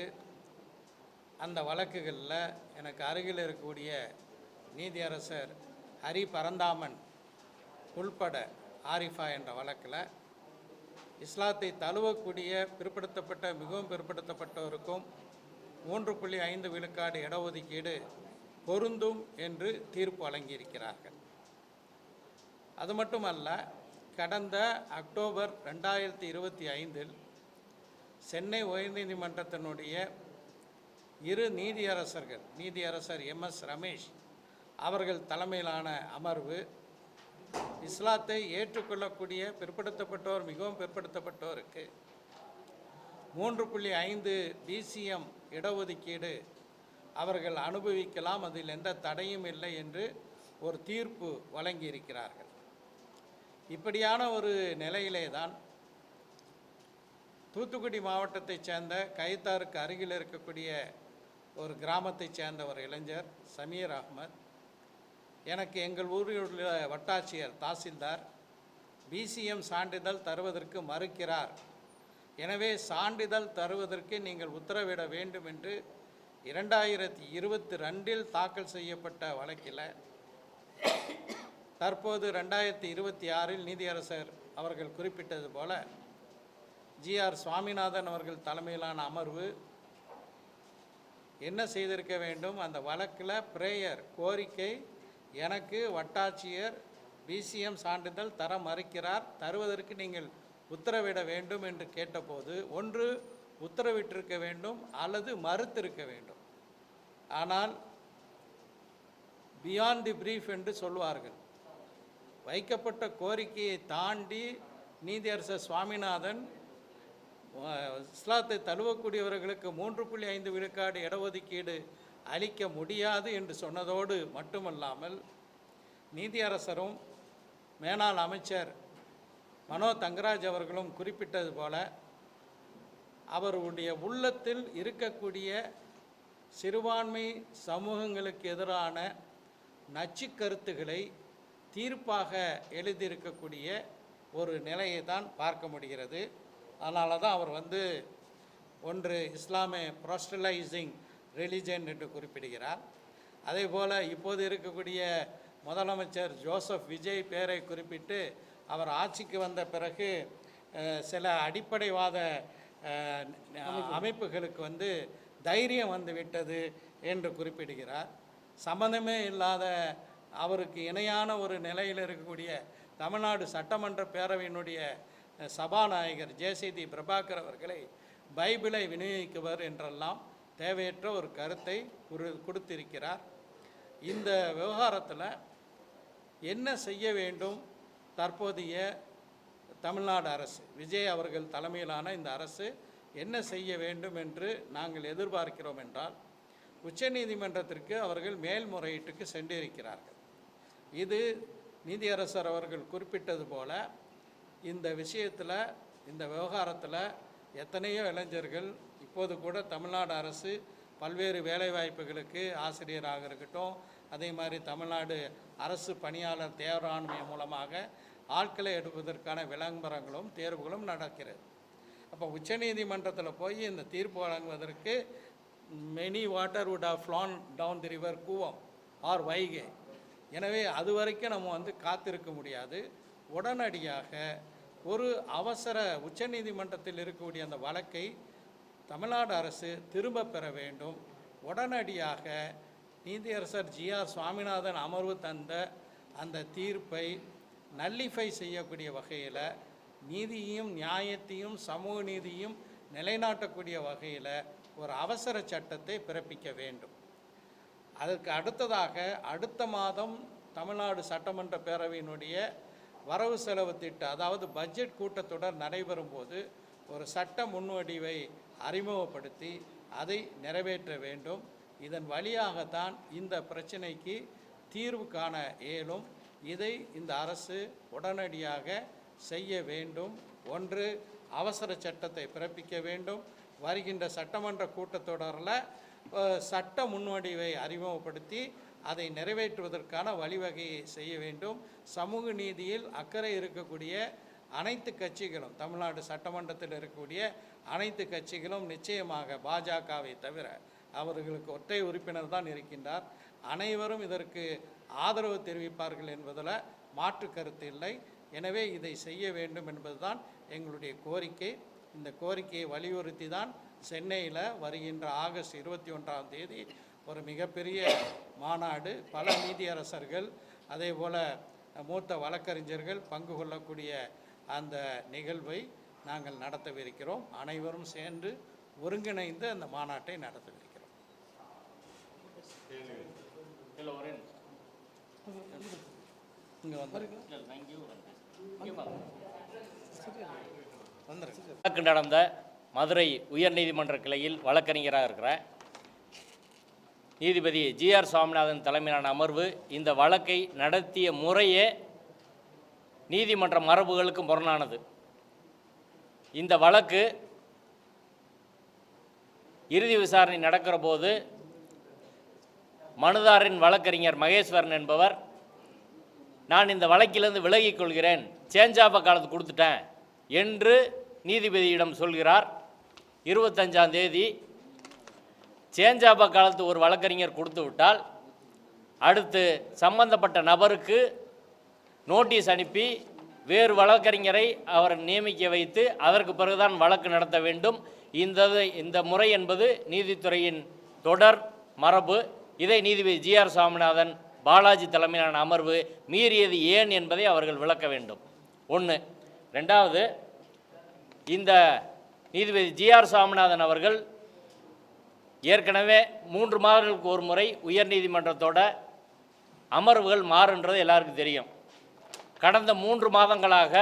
அந்த வழக்குகளில் எனக்கு அருகில் இருக்கக்கூடிய நீதியரசர் ஹரி பரந்தாமன் உள்பட ஆரிஃபா என்ற வழக்கில் இஸ்லாத்தை தழுவக்கூடிய பிற்படுத்தப்பட்ட மிகவும் பிற்படுத்தப்பட்டோருக்கும் 3.5 விழுக்காடு இடஒதுக்கீடு பொருந்தும் என்று தீர்ப்பு வழங்கியிருக்கிறார்கள். அது மட்டுமல்ல, கடந்த அக்டோபர் 2025 சென்னை உயர்நீதிமன்றத்தினுடைய இரு நீதியரசர் எம்.எஸ். ரமேஷ் அவர்கள் தலைமையிலான அமர்வு இஸ்லாத்தை ஏற்றுக்கொள்ளக்கூடிய பிற்படுத்தப்பட்டோர் மிகவும் பிற்படுத்தப்பட்டோருக்கு 3.5 பிசிஎம் இடஒதுக்கீடு அவர்கள் அனுபவிக்கலாம், அதில் எந்த தடையும் இல்லை என்று ஒரு தீர்ப்பு வழங்கியிருக்கிறார்கள். இப்படியான ஒரு நிலையிலே தான் தூத்துக்குடி மாவட்டத்தைச் சேர்ந்த கயத்தாருக்கு அருகில் இருக்கக்கூடிய ஒரு கிராமத்தைச் சேர்ந்த ஒரு இளைஞர் சமீர் அகமது எனக்கு எங்கள் ஊரில் உள்ள வட்டாட்சியர் தாசில்தார் பிசிஎம் சான்றிதழ் தருவதற்கு மறுக்கிறார், எனவே சான்றிதழ் தருவதற்கு நீங்கள் உத்தரவிட வேண்டும் என்று 2022 தாக்கல் செய்யப்பட்ட வழக்கில் தற்போது 2026 நீதியரசர் அவர்கள் குறிப்பிட்டது போல ஜிஆர் சுவாமிநாதன் அவர்கள் தலைமையிலான அமர்வு என்ன செய்திருக்க வேண்டும், அந்த வழக்கில் பிரேயர் கோரிக்கை எனக்கு வட்டாட்சியர் பிசிஎம் சான்றிதழ் தர மறுக்கிறார், தருவதற்கு நீங்கள் உத்தரவிட வேண்டும் என்று கேட்டபோது ஒன்று உத்தரவிட்டிருக்க வேண்டும் அல்லது மறுத்திருக்க வேண்டும். ஆனால் பியாண்ட் தி பிரீஃப் என்று சொல்வார்கள், வைக்கப்பட்ட கோரிக்கையை தாண்டி நீதியரசர் சுவாமிநாதன் இஸ்லாத்தை தழுவக்கூடியவர்களுக்கு 3.5 விழுக்காடு இடஒதுக்கீடு அளிக்க முடியாது என்று சொன்னதோடு மட்டுமல்லாமல் நீதியரசரும் மேனாள் அமைச்சர் மனோ தங்கராஜ் அவர்களும் குறிப்பிட்டது போல அவருடைய உள்ளத்தில் இருக்கக்கூடிய சிறுபான்மை சமூகங்களுக்கு எதிரான நச்சு கருத்துக்களை தீர்ப்பாக எழுதியிருக்கக்கூடிய ஒரு நிலையை தான் பார்க்க முடிகிறது. அதனால தான் அவர் ஒன்று இஸ்லாமை ப்ரோஸ்டலைசிங் ரிலிஜன் என்று குறிப்பிடுகிறார். அதே போல் இப்போது இருக்கக்கூடிய முதலமைச்சர் ஜோசப் விஜய் பேரை குறிப்பிட்டு அவர் ஆட்சிக்கு வந்த பிறகு சில அடிப்படைவாத அமைப்புகளுக்கு தைரியம் வந்துவிட்டது என்று குறிப்பிடுகிறார். சம்பந்தமே இல்லாத அவருக்கு இணையான ஒரு நிலையில் இருக்கக்கூடிய தமிழ்நாடு சட்டமன்ற பேரவையினுடைய சபாநாயகர் ஜேசிடி பிரபாகர் அவர்களை பைபிளை விநியோகிக்குவர் என்றெல்லாம் தேவையற்ற ஒரு கருத்தை கொடுத்திருக்கிறார். இந்த விவகாரத்தில் என்ன செய்ய வேண்டும், தற்போதைய தமிழ்நாடு அரசு விஜய் அவர்கள் தலைமையிலான இந்த அரசு என்ன செய்ய வேண்டும் என்று நாங்கள் எதிர்பார்க்கிறோம் என்றால், உச்சநீதிமன்றத்திற்கு அவர்கள் மேல்முறையீட்டுக்கு சென்றிருக்கிறார்கள். இது நீதியரசர் அவர்கள் குறிப்பிட்டது போல இந்த விஷயத்தில் இந்த விவகாரத்தில் எத்தனையோ இளைஞர்கள் இப்போது கூட தமிழ்நாடு அரசு பல்வேறு வேலைவாய்ப்புகளுக்கு ஆசிரியராக இருக்கட்டும், அதே மாதிரி தமிழ்நாடு அரசு பணியாளர் தேர்வாண்மை மூலமாக ஆட்களை எடுப்பதற்கான விளம்பரங்களும் தேர்வுகளும் நடக்கிறது. அப்போ உச்சநீதிமன்றத்தில் போய் இந்த தீர்ப்பு வழங்குவதற்கு many water would have flown down the river Cooum or Vaigai. எனவே அது வரைக்கும் நம்ம காத்திருக்க முடியாது. உடனடியாக ஒரு அவசர உச்சநீதிமன்றத்தில் இருக்கக்கூடிய அந்த வழக்கை தமிழ்நாடு அரசு திரும்ப பெற வேண்டும். உடனடியாக நீதியரசர் ஜிஆர் சுவாமிநாதன் அமர்வு தந்த அந்த தீர்ப்பை நல்லிஃபை செய்யக்கூடிய வகையில் நீதியையும் நியாயத்தையும் சமூக நீதியும் நிலைநாட்டக்கூடிய வகையில் ஒரு அவசர சட்டத்தை பிறப்பிக்க வேண்டும். அதற்கு அடுத்ததாக அடுத்த மாதம் தமிழ்நாடு சட்டமன்ற பேரவையினுடைய வரவு செலவு திட்ட அதாவது பட்ஜெட் கூட்டத்தொடர் நடைபெறும் போது ஒரு சட்ட முன்வடிவை அறிமுகப்படுத்தி அதை நிறைவேற்ற வேண்டும். இதன் வழியாகத்தான் இந்த பிரச்சனைக்கு தீர்வு காண இயலும். இதை இந்த அரசு உடனடியாக செய்ய வேண்டும். ஒன்று, அவசர சட்டத்தை பிறப்பிக்க வேண்டும். வருகின்ற சட்டமன்ற கூட்டத்தொடரில் சட்ட முன்வடிவை அறிமுகப்படுத்தி அதை நிறைவேற்றுவதற்கான வழிவகையை செய்ய வேண்டும். சமூக நீதியில் அக்கறை இருக்கக்கூடிய அனைத்து கட்சிகளும், தமிழ்நாடு சட்டமன்றத்தில் இருக்கக்கூடிய அனைத்து கட்சிகளும் நிச்சயமாக பாஜகவை தவிர, அவர்களுக்கு ஒற்றை உறுப்பினர் தான் இருக்கின்றார், அனைவரும் இதற்கு ஆதரவு தெரிவிப்பார்கள் என்பதில் மாற்று கருத்து இல்லை. எனவே இதை செய்ய வேண்டும் என்பதுதான் எங்களுடைய கோரிக்கை. இந்த கோரிக்கையை வலியுறுத்தி தான் சென்னையில் வருகின்ற ஆகஸ்ட் 21ஆம் தேதி ஒரு மிகப்பெரிய மாநாடு, பல நீதியரசர்கள் அதே போல் மூத்த வழக்கறிஞர்கள் பங்கு கொள்ளக்கூடிய அந்த நிகழ்வை நாங்கள் நடத்தவிருக்கிறோம். அனைவரும் சேர்ந்து ஒருங்கிணைந்து அந்த மாநாட்டை நடத்தவிருக்கிறோம். இங்கே வழக்கு நடந்த மதுரை உயர்நீதிமன்ற கிளையில் வழக்கறிஞராக இருக்கிற நீதிபதி ஜிஆர் சுவாமிநாதன் தலைமையிலான அமர்வு இந்த வழக்கை நடத்திய முறையே நீதிமன்ற மரபுகளுக்கு முரணானது. இந்த வழக்கு இறுதி விசாரணை நடக்கிற போது மனுதாரின் வழக்கறிஞர் மகேஸ்வரன் என்பவர், நான் இந்த வழக்கிலிருந்து விலகிக் கொள்கிறேன், சேஞ்ச் ஆஃப் காலத்து கொடுத்துட்டேன் என்று நீதிபதியிடம் சொல்கிறார். 25ஆம் தேதி சேஞ்ச் ஆஃப் காலத்து ஒரு வழக்கறிஞர் கொடுத்து விட்டால் அடுத்து சம்பந்தப்பட்ட நபருக்கு நோட்டீஸ் அனுப்பி வேறு வழக்கறிஞரை அவர் நியமிக்க வைத்து அதற்கு பிறகுதான் வழக்கு நடத்த வேண்டும். இந்த முறை என்பது நீதித்துறையின் தொடர் மரபு. இதை நீதிபதி ஜிஆர் சுவாமிநாதன் பாலாஜி தலைமையிலான அமர்வு மீறியது ஏன் என்பதை அவர்கள் விளக்க வேண்டும். ஒன்று. ரெண்டாவது, இந்த நீதிபதி ஜிஆர் சுவாமிநாதன் அவர்கள் ஏற்கனவே 3 மாதங்களுக்கு ஒரு முறை உயர்நீதிமன்றத்தோட அமர்வுகள் மாறுன்றது எல்லாருக்கும் தெரியும். கடந்த 3 மாதங்களாக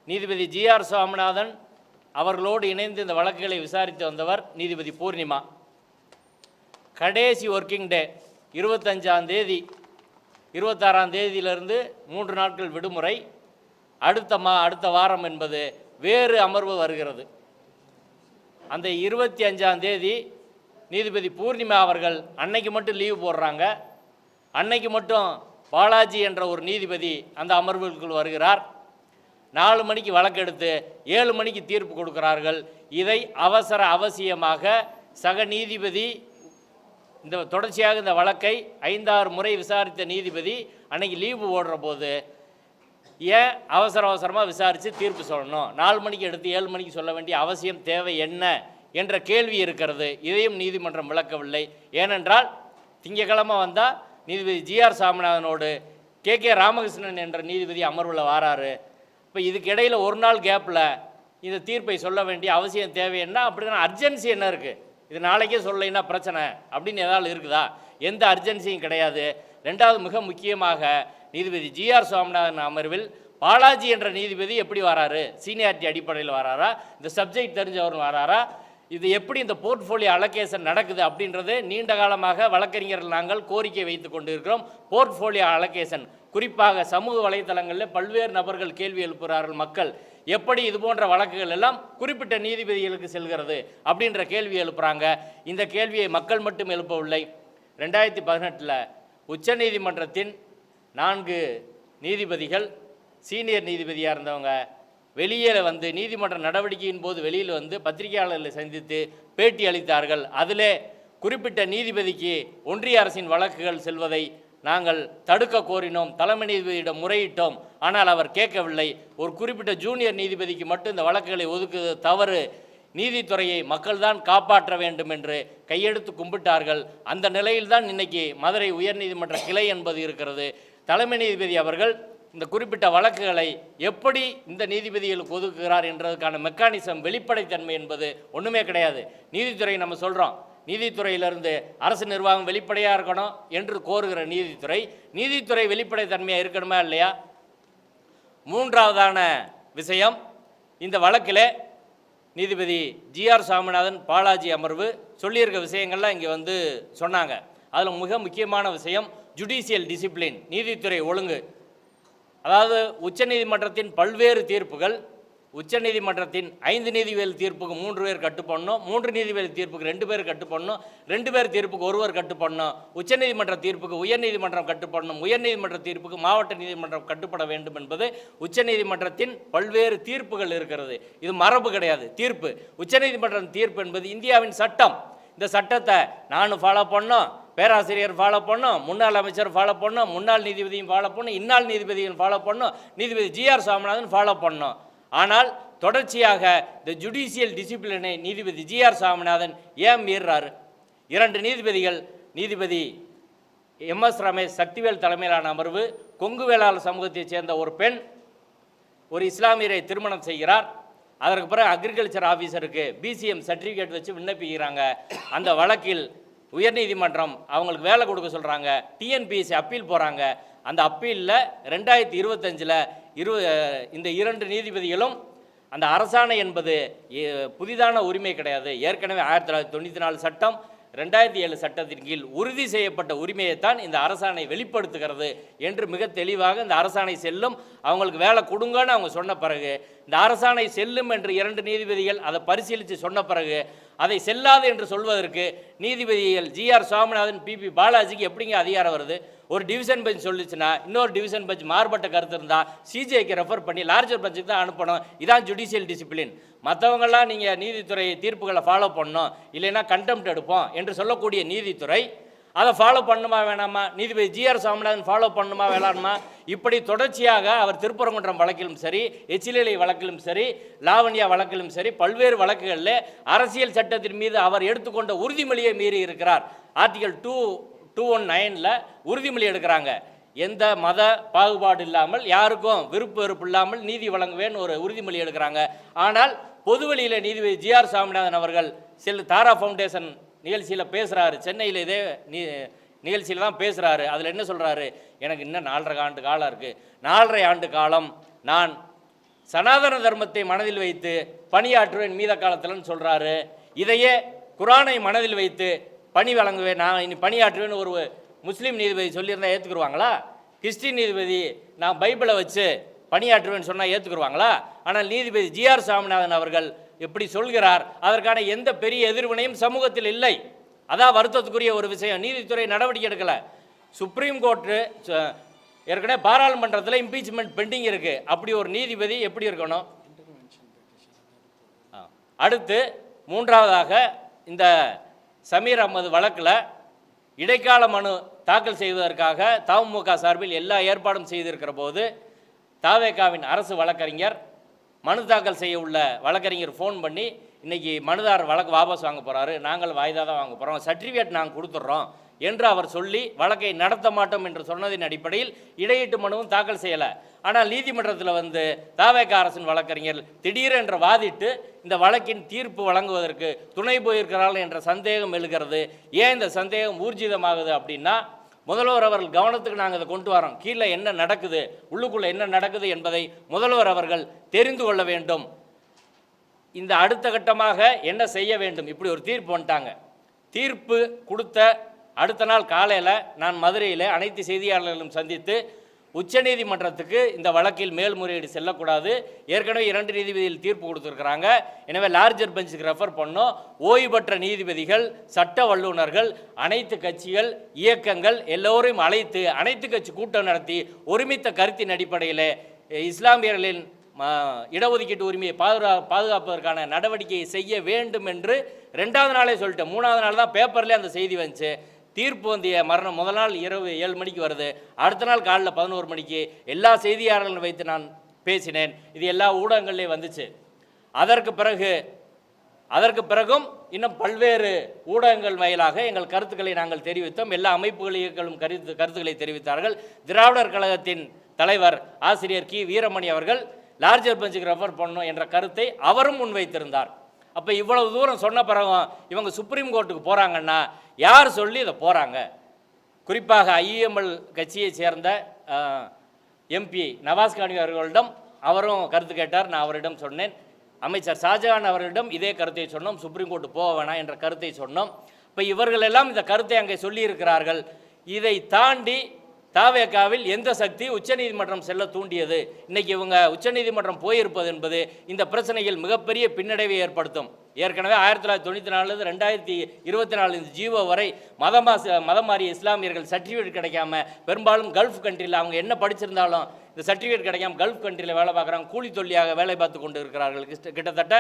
நீதிபதி ஜிஆர் சுவாமிநாதன் அவர்களோடு இணைந்து இந்த வழக்குகளை விசாரித்து வந்தவர் நீதிபதி பூர்ணிமா. கடைசி ஒர்க்கிங் டே 25ஆம் தேதி, 26ஆம் தேதியிலிருந்து 3 நாட்கள் விடுமுறை, அடுத்த வாரம் என்பது வேறு அமர்வு வருகிறது. அந்த 25ஆம் தேதி நீதிபதி பூர்ணிமா அவர்கள் அன்னைக்கு மட்டும் லீவு போடுறாங்க. அன்னைக்கு மட்டும் பாலாஜி என்ற ஒரு நீதிபதி அந்த அமர்வுக்குள் வருகிறார். 4 மணிக்கு வழக்கெடுத்து 7 மணிக்கு தீர்ப்பு கொடுக்கிறார்கள். இதை அவசியமாக சக நீதிபதி இந்த தொடர்ச்சியாக இந்த வழக்கை 5-6 முறை விசாரித்த நீதிபதி அன்னைக்கு லீவு போடுற போது ஏன் அவசரமாக விசாரித்து தீர்ப்பு சொல்லணும், 4 மணிக்கு எடுத்து 7 மணிக்கு சொல்ல வேண்டிய அவசியம் தேவை என்ன என்ற கேள்வி இருக்கிறது. இதையும் நீதிமன்றம் விளக்கவில்லை. ஏனென்றால் திங்கக்கிழமை வந்தால் நீதிபதி ஜிஆர் சாமிநாதனோடு கே ராமகிருஷ்ணன் என்ற நீதிபதி அமர்வில் வாராரு. இப்போ இதுக்கு இடையில் ஒரு நாள் கேப்பில் இந்த தீர்ப்பை சொல்ல வேண்டிய அவசியம் தேவை என்ன, அப்படின்னா அர்ஜென்சி என்ன இருக்குது, இது நாளைக்கே சொல்லலைன்னா பிரச்சனை அப்படின்னு ஏதாவது இருக்குதா? எந்த அர்ஜென்சியும் கிடையாது. ரெண்டாவது, மிக முக்கியமாக நீதிபதி ஜிஆர் சுவாமிநாதன் அமர்வில் பாலாஜி என்ற நீதிபதி எப்படி வராரு, சீனியாரிட்டி அடிப்படையில் வராரா, இந்த சப்ஜெக்ட் தெரிஞ்சவர் வராரா, இது எப்படி இந்த போர்ட்ஃபோலியோ அலோகேஷன் நடக்குது அப்படின்றது நீண்ட காலமாக வழக்கறிஞர்கள் நாங்கள் கோரிக்கை வைத்து கொண்டு இருக்கிறோம். போர்ட்ஃபோலியோ அலோகேஷன் குறிப்பாக சமூக வலைத்தளங்களில் பல்வேறு நபர்கள் கேள்வி எழுப்புகிறார்கள். மக்கள் எப்படி இது போன்ற வழக்குகள் எல்லாம் குறிப்பிட்ட நீதிபதிகளுக்கு செல்கிறது அப்படின்ற கேள்வி எழுப்புகிறாங்க. இந்த கேள்வியை மக்கள் மட்டும் எழுப்பவில்லை. 2018 உச்சநீதிமன்றத்தின் 4 நீதிபதிகள் சீனியர் நீதிபதியாக இருந்தவங்க வெளியே வந்து நீதிமன்ற நடவடிக்கையின் போது வெளியில் வந்து பத்திரிகையாளர்களை சந்தித்து பேட்டி அளித்தார்கள். அதிலே குறிப்பிட்ட நீதிபதிக்கு ஒன்றிய அரசின் வழக்குகள் செல்வதை நாங்கள் தடுக்க கோரினோம், தலைமை நீதிபதியிடம் முறையிட்டோம். ஆனால் அவர் கேட்கவில்லை. ஒரு குறிப்பிட்ட ஜூனியர் நீதிபதிக்கு மட்டும் இந்த வழக்குகளை ஒதுக்குவது தவறு, நீதித்துறையை மக்கள்தான் காப்பாற்ற வேண்டும் என்று கையெடுத்து கும்பிட்டார்கள். அந்த நிலையில்தான் இன்னைக்கு மதுரை உயர்நீதிமன்ற கிளை என்பது இருக்கிறது. தலைமை நீதிபதி அவர்கள் இந்த குறிப்பிட்ட வழக்குகளை எப்படி இந்த நீதிபதிகளுக்கு ஒதுக்குகிறார் என்றதுக்கான மெக்கானிசம், வெளிப்படைத்தன்மை என்பது ஒன்றுமே கிடையாது. நீதித்துறை நம்ம சொல்கிறோம், நீதித்துறையிலிருந்து அரசு நிர்வாகம் வெளிப்படையாக இருக்கணும் என்று கோருகிற நீதித்துறை வெளிப்படைத்தன்மையாக இருக்கணுமா இல்லையா? மூன்றாவதான விஷயம், இந்த வழக்கில் நீதிபதி ஜிஆர் சாமிநாதன் பாலாஜி அமர்வு சொல்லியிருக்க விஷயங்கள்லாம் இங்கே வந்து சொன்னாங்க. அதில் மிக முக்கியமான விஷயம் ஜுடிஷியல் டிசிப்ளின், நீதித்துறை ஒழுங்கு. அதாவது உச்சநீதிமன்றத்தின் பல்வேறு தீர்ப்புகள், உச்சநீதிமன்றத்தின் 5 நீதிபதி தீர்ப்புக்கு 3 பேர் கட்டுப்படணும், 3 நீதிபதி தீர்ப்புக்கு 2 பேர் கட்டுப்படணும், 2 பேர் தீர்ப்புக்கு 1 பேர் கட்டுப்படணும், உச்சநீதிமன்ற தீர்ப்புக்கு உயர்நீதிமன்றம் கட்டுப்படணும், உயர்நீதிமன்ற தீர்ப்புக்கு மாவட்ட நீதிமன்றம் கட்டுப்பட வேண்டும் என்பது உச்சநீதிமன்றத்தின் பல்வேறு தீர்ப்புகள் இருக்கிறது. இது மரபு கிடையாது. தீர்ப்பு, உச்சநீதிமன்றம் தீர்ப்பு என்பது இந்தியாவின் சட்டம். இந்த சட்டத்தை நானும் ஃபாலோ பண்ணோம், பேராசிரியர் ஃபாலோ பண்ணோம், முன்னாள் அமைச்சர் ஃபாலோ பண்ணோம், முன்னாள் நீதிபதியும் ஃபாலோ பண்ணோம், இந்நாள் நீதிபதியும் ஃபாலோ பண்ணோம், நீதிபதி ஜிஆர் சாமிநாதன் ஃபாலோ பண்ணோம். ஆனால் தொடர்ச்சியாக இந்த ஜுடிஷியல் டிசிப்ளினை நீதிபதி ஜிஆர் சாமிநாதன் ஏன் மீறாரு? 2 நீதிபதிகள், நீதிபதி எம்எஸ் ரமேஷ் சக்திவேல் தலைமையிலான அமர்வு, கொங்கு வேளாளர் சமூகத்தைச் சேர்ந்த ஒரு பெண் ஒரு இஸ்லாமியரை திருமணம் செய்கிறார். அதற்கு பிறகு அக்ரிகல்ச்சர் ஆஃபீஸருக்கு பிசிஎம் சர்டிஃபிகேட் வச்சு விண்ணப்பிக்கிறாங்க. அந்த வழக்கில் உயர்நீதிமன்றம் அவங்களுக்கு வேலை கொடுக்க சொல்கிறாங்க. டிஎன்பிஎஸ்சி அப்பீல் போகிறாங்க. அந்த அப்பீலில் 2025 இந்த 2 நீதிபதிகளும் அந்த அரசாணை என்பது புதிதான உரிமை கிடையாது, ஏற்கனவே 1994 சட்டம் 2007 சட்டத்தின் கீழ் உறுதி செய்யப்பட்ட உரிமையைத்தான் இந்த அரசாணை வெளிப்படுத்துகிறது என்று மிக தெளிவாக இந்த அரசாணை செல்லும், அவங்களுக்கு வேலை கொடுங்கன்னு அவங்க சொன்ன பிறகு, இந்த அரசாணை செல்லும் என்று 2 நீதிபதிகள் அதை பரிசீலித்து சொன்ன பிறகு அதை செல்லாது என்று சொல்வதற்கு நீதிபதிகள் ஜிஆர் சாமிநாதன், பிபி பாலாஜிக்கு எப்படிங்க அதிகாரம் வருது? ஒரு டிவிஷன் பெஞ்ச் சொல்லிச்சுன்னா இன்னொரு டிவிஷன் பெஞ்ச் மாறுபட்ட கருத்து இருந்தால் சிஜேக்கு ரெஃபர் பண்ணி லார்ஜர் பெஞ்சுக்கு தான் அனுப்பணும். இதான் ஜுடிஷியல் டிசிப்ளின். மற்றவங்களாம் நீங்கள் நீதித்துறை தீர்ப்புகளை ஃபாலோ பண்ணணும், இல்லைன்னா கண்டெம்ட் எடுப்போம் என்று சொல்லக்கூடிய நீதித்துறை அதை ஃபாலோ பண்ணுமா வேணாமா? நீதிபதி ஜிஆர் சாமிநாதன் ஃபாலோ பண்ணுமா வேணாமா? இப்படி தொடர்ச்சியாக அவர் திருப்பரங்குன்றம் வழக்கிலும் சரி, எச்சிலை வழக்கிலும் சரி, லாவண்யா வழக்கிலும் சரி, பல்வேறு வழக்குகளில் அரசியல் சட்டத்தின் மீது அவர் எடுத்துக்கொண்ட உறுதிமொழியை மீறி இருக்கிறார். ஆர்டிகல் 219 உறுதிமொழி எடுக்கிறாங்க. எந்த மத பாகுபாடு இல்லாமல், யாருக்கும் விருப்பு வெறுப்பு இல்லாமல் நீதி வழங்குவேன்னு ஒரு உறுதிமொழி எடுக்கிறாங்க. ஆனால் பொதுவெளியில் நீதிபதி ஜிஆர் சாமிநாதன் அவர்கள் தாரா ஃபவுண்டேஷன் நிகழ்ச்சியில் பேசுகிறாரு, சென்னையில் இதே நிகழ்ச்சியில் தான் பேசுகிறாரு. அதில் என்ன சொல்கிறாரு? எனக்கு இன்னும் 4.5 ஆண்டு காலம் இருக்குது, 4.5 ஆண்டு காலம் நான் சனாதன தர்மத்தை மனதில் வைத்து பணியாற்றுவேன் மீத காலத்தில்னு சொல்கிறாரு. இதையே குரானை மனதில் வைத்து பணி வழங்குவேன், நான் இனி பணியாற்றுவேன்னு ஒரு முஸ்லீம் நீதிபதி சொல்லியிருந்தால் ஏற்றுக்குருவாங்களா? கிறிஸ்டின் நீதிபதி நான் பைபிளை வச்சு பணியாற்றுவேன்னு சொன்னால் ஏற்றுக்குருவாங்களா? ஆனால் நீதிபதி ஜிஆர் சாமிநாதன் அவர்கள் எப்படி சொல்கிறார்? அதற்கான எந்த பெரிய எதிர்வினையும் சமூகத்தில் இல்லை. அதான் வருத்தத்துக்குரிய ஒரு விஷயம். நீதித்துறை நடவடிக்கை எடுக்கலை. சுப்ரீம் கோர்ட்டு ஏற்கனவே பாராளுமன்றத்தில் இம்பீச்மெண்ட் பெண்டிங் இருக்குது. அப்படி ஒரு நீதிபதி எப்படி இருக்கணும்? அடுத்து 3வதாக இந்த சமீர் அகமது வழக்கில் இடைக்கால மனு தாக்கல் செய்வதற்காக தமுக சார்பில் எல்லா ஏற்பாடும் செய்திருக்கிற போது தவேகாவின் அரசு வழக்கறிஞர், மனு தாக்கல் செய்ய உள்ள வழக்கறிஞர் ஃபோன் பண்ணி, இன்றைக்கி மனுதாரர் வழக்கு வாபஸ் வாங்க போகிறாரு, நாங்கள் வாய்தா தான் வாங்க போகிறோம், சர்டிஃபிகேட் நாங்கள் கொடுத்துட்றோம் என்று அவர் சொல்லி வழக்கை நடத்த மாட்டோம் என்று சொன்னதின் அடிப்படையில் இடையீட்டு மனுவும் தாக்கல் செய்யலை. ஆனால் நீதிமன்றத்தில் வந்து தவேகா அரசின் வழக்கறிஞர் திடீரென்று வாதிட்டு இந்த வழக்கின் தீர்ப்பு வழங்குவதற்கு துணை போயிருக்கிறார்கள் என்ற சந்தேகம் எழுகிறது. ஏன் இந்த சந்தேகம் ஊர்ஜிதமாகுது அப்படின்னா, முதல்வர் அவர்கள் கவனத்துக்கு நாங்கள் அதை கொண்டு வரோம். கீழே என்ன நடக்குது, உள்ளுக்குள்ளே என்ன நடக்குது என்பதை முதல்வர் அவர்கள் தெரிந்து கொள்ள வேண்டும். இந்த அடுத்த கட்டமாக என்ன செய்ய வேண்டும்? இப்படி ஒரு தீர்ப்பு வந்துட்டாங்க. தீர்ப்பு கொடுத்த அடுத்த நாள் காலையில் நான் மதுரையில் அனைத்து செய்தியாளர்களும் சந்தித்து, உச்சநீதிமன்றத்துக்கு இந்த வழக்கில் மேல்முறையீடு செல்லக்கூடாது, ஏற்கனவே 2 நீதிபதிகள் தீர்ப்பு கொடுத்துருக்குறாங்க, எனவே லார்ஜர் பெஞ்சுக்கு ரெஃபர் பண்ணோம், ஓய்வு பெற்ற நீதிபதிகள், சட்ட வல்லுநர்கள், அனைத்து கட்சிகள், இயக்கங்கள் எல்லோரையும் அழைத்து அனைத்து கட்சி கூட்டம் நடத்தி ஒருமித்த கருத்தின் அடிப்படையில் இஸ்லாமியர்களின் இடஒதுக்கீட்டு உரிமையை பாதுகாப்பதற்கான நடவடிக்கையை செய்ய வேண்டும் என்று 2வது நாளே சொல்லிட்டேன். 3வது நாள் தான் பேப்பர்லேயே அந்த செய்தி வந்துச்சு. தீர்ப்பு வந்திய மரணம் முதல் நாள் இரவு 7 மணிக்கு வருது, அடுத்த நாள் காலையில் 11 மணிக்கு எல்லா செய்தியாளர்களும் வைத்து நான் பேசினேன். இது எல்லா ஊடகங்கள்லேயும் வந்துச்சு. அதற்கு பிறகும் இன்னும் பல்வேறு ஊடகங்கள் வாயிலாக எங்கள் கருத்துக்களை நாங்கள் தெரிவித்தோம். எல்லா அமைப்புகளும் கருத்துக்களை தெரிவித்தார்கள். திராவிடர் கழகத்தின் தலைவர் ஆசிரியர் கி வீரமணி அவர்கள் லார்ஜர் பெஞ்சுக்கு ரெஃபர் பண்ணணும் என்ற கருத்தை அவரும் முன்வைத்திருந்தார். அப்போ இவ்வளவு தூரம் சொன்ன பிறகும் இவங்க சுப்ரீம் கோர்ட்டுக்கு போகிறாங்கன்னா யார் சொல்லி இதை போகிறாங்க? குறிப்பாக ஐஎம்எல் கட்சியை சேர்ந்த எம்பி நவாஸ் கானி அவர்களிடம் அவரும் கருத்து கேட்டார். நான் அவரிடம் சொன்னேன். அமைச்சர் ஷாஜகான் அவர்களிடம் இதே கருத்தை சொன்னோம். சுப்ரீம் கோர்ட்டு போக வேணாம் என்ற கருத்தை சொன்னோம். இப்போ இவர்கள் எல்லாம் இந்த கருத்தை அங்கே சொல்லியிருக்கிறார்கள். இதை தாண்டி தாவேகாவில் எந்த சக்தி உச்சநீதிமன்றம் செல்ல தூண்டியது? இன்னைக்கு இவங்க உச்சநீதிமன்றம் போயிருப்பது என்பது இந்த பிரச்சனையில் மிகப்பெரிய பின்னடைவை ஏற்படுத்தும். ஏற்கனவே 1994 2024 இந்த ஜீவோ வரை மதம் மாறிய இஸ்லாமியர்கள் சர்டிஃபிகேட் கிடைக்காம பெரும்பாலும் கல்ஃப் கண்ட்ரியில் அவங்க என்ன படிச்சிருந்தாலும் இந்த சர்டிஃபிகேட் கிடைக்காம கல்ஃப் கண்ட்ரியில் வேலை பார்க்குறாங்க, கூலி தொல்லியாக வேலை பார்த்து கொண்டு இருக்கிறார்கள். கிட்டத்தட்ட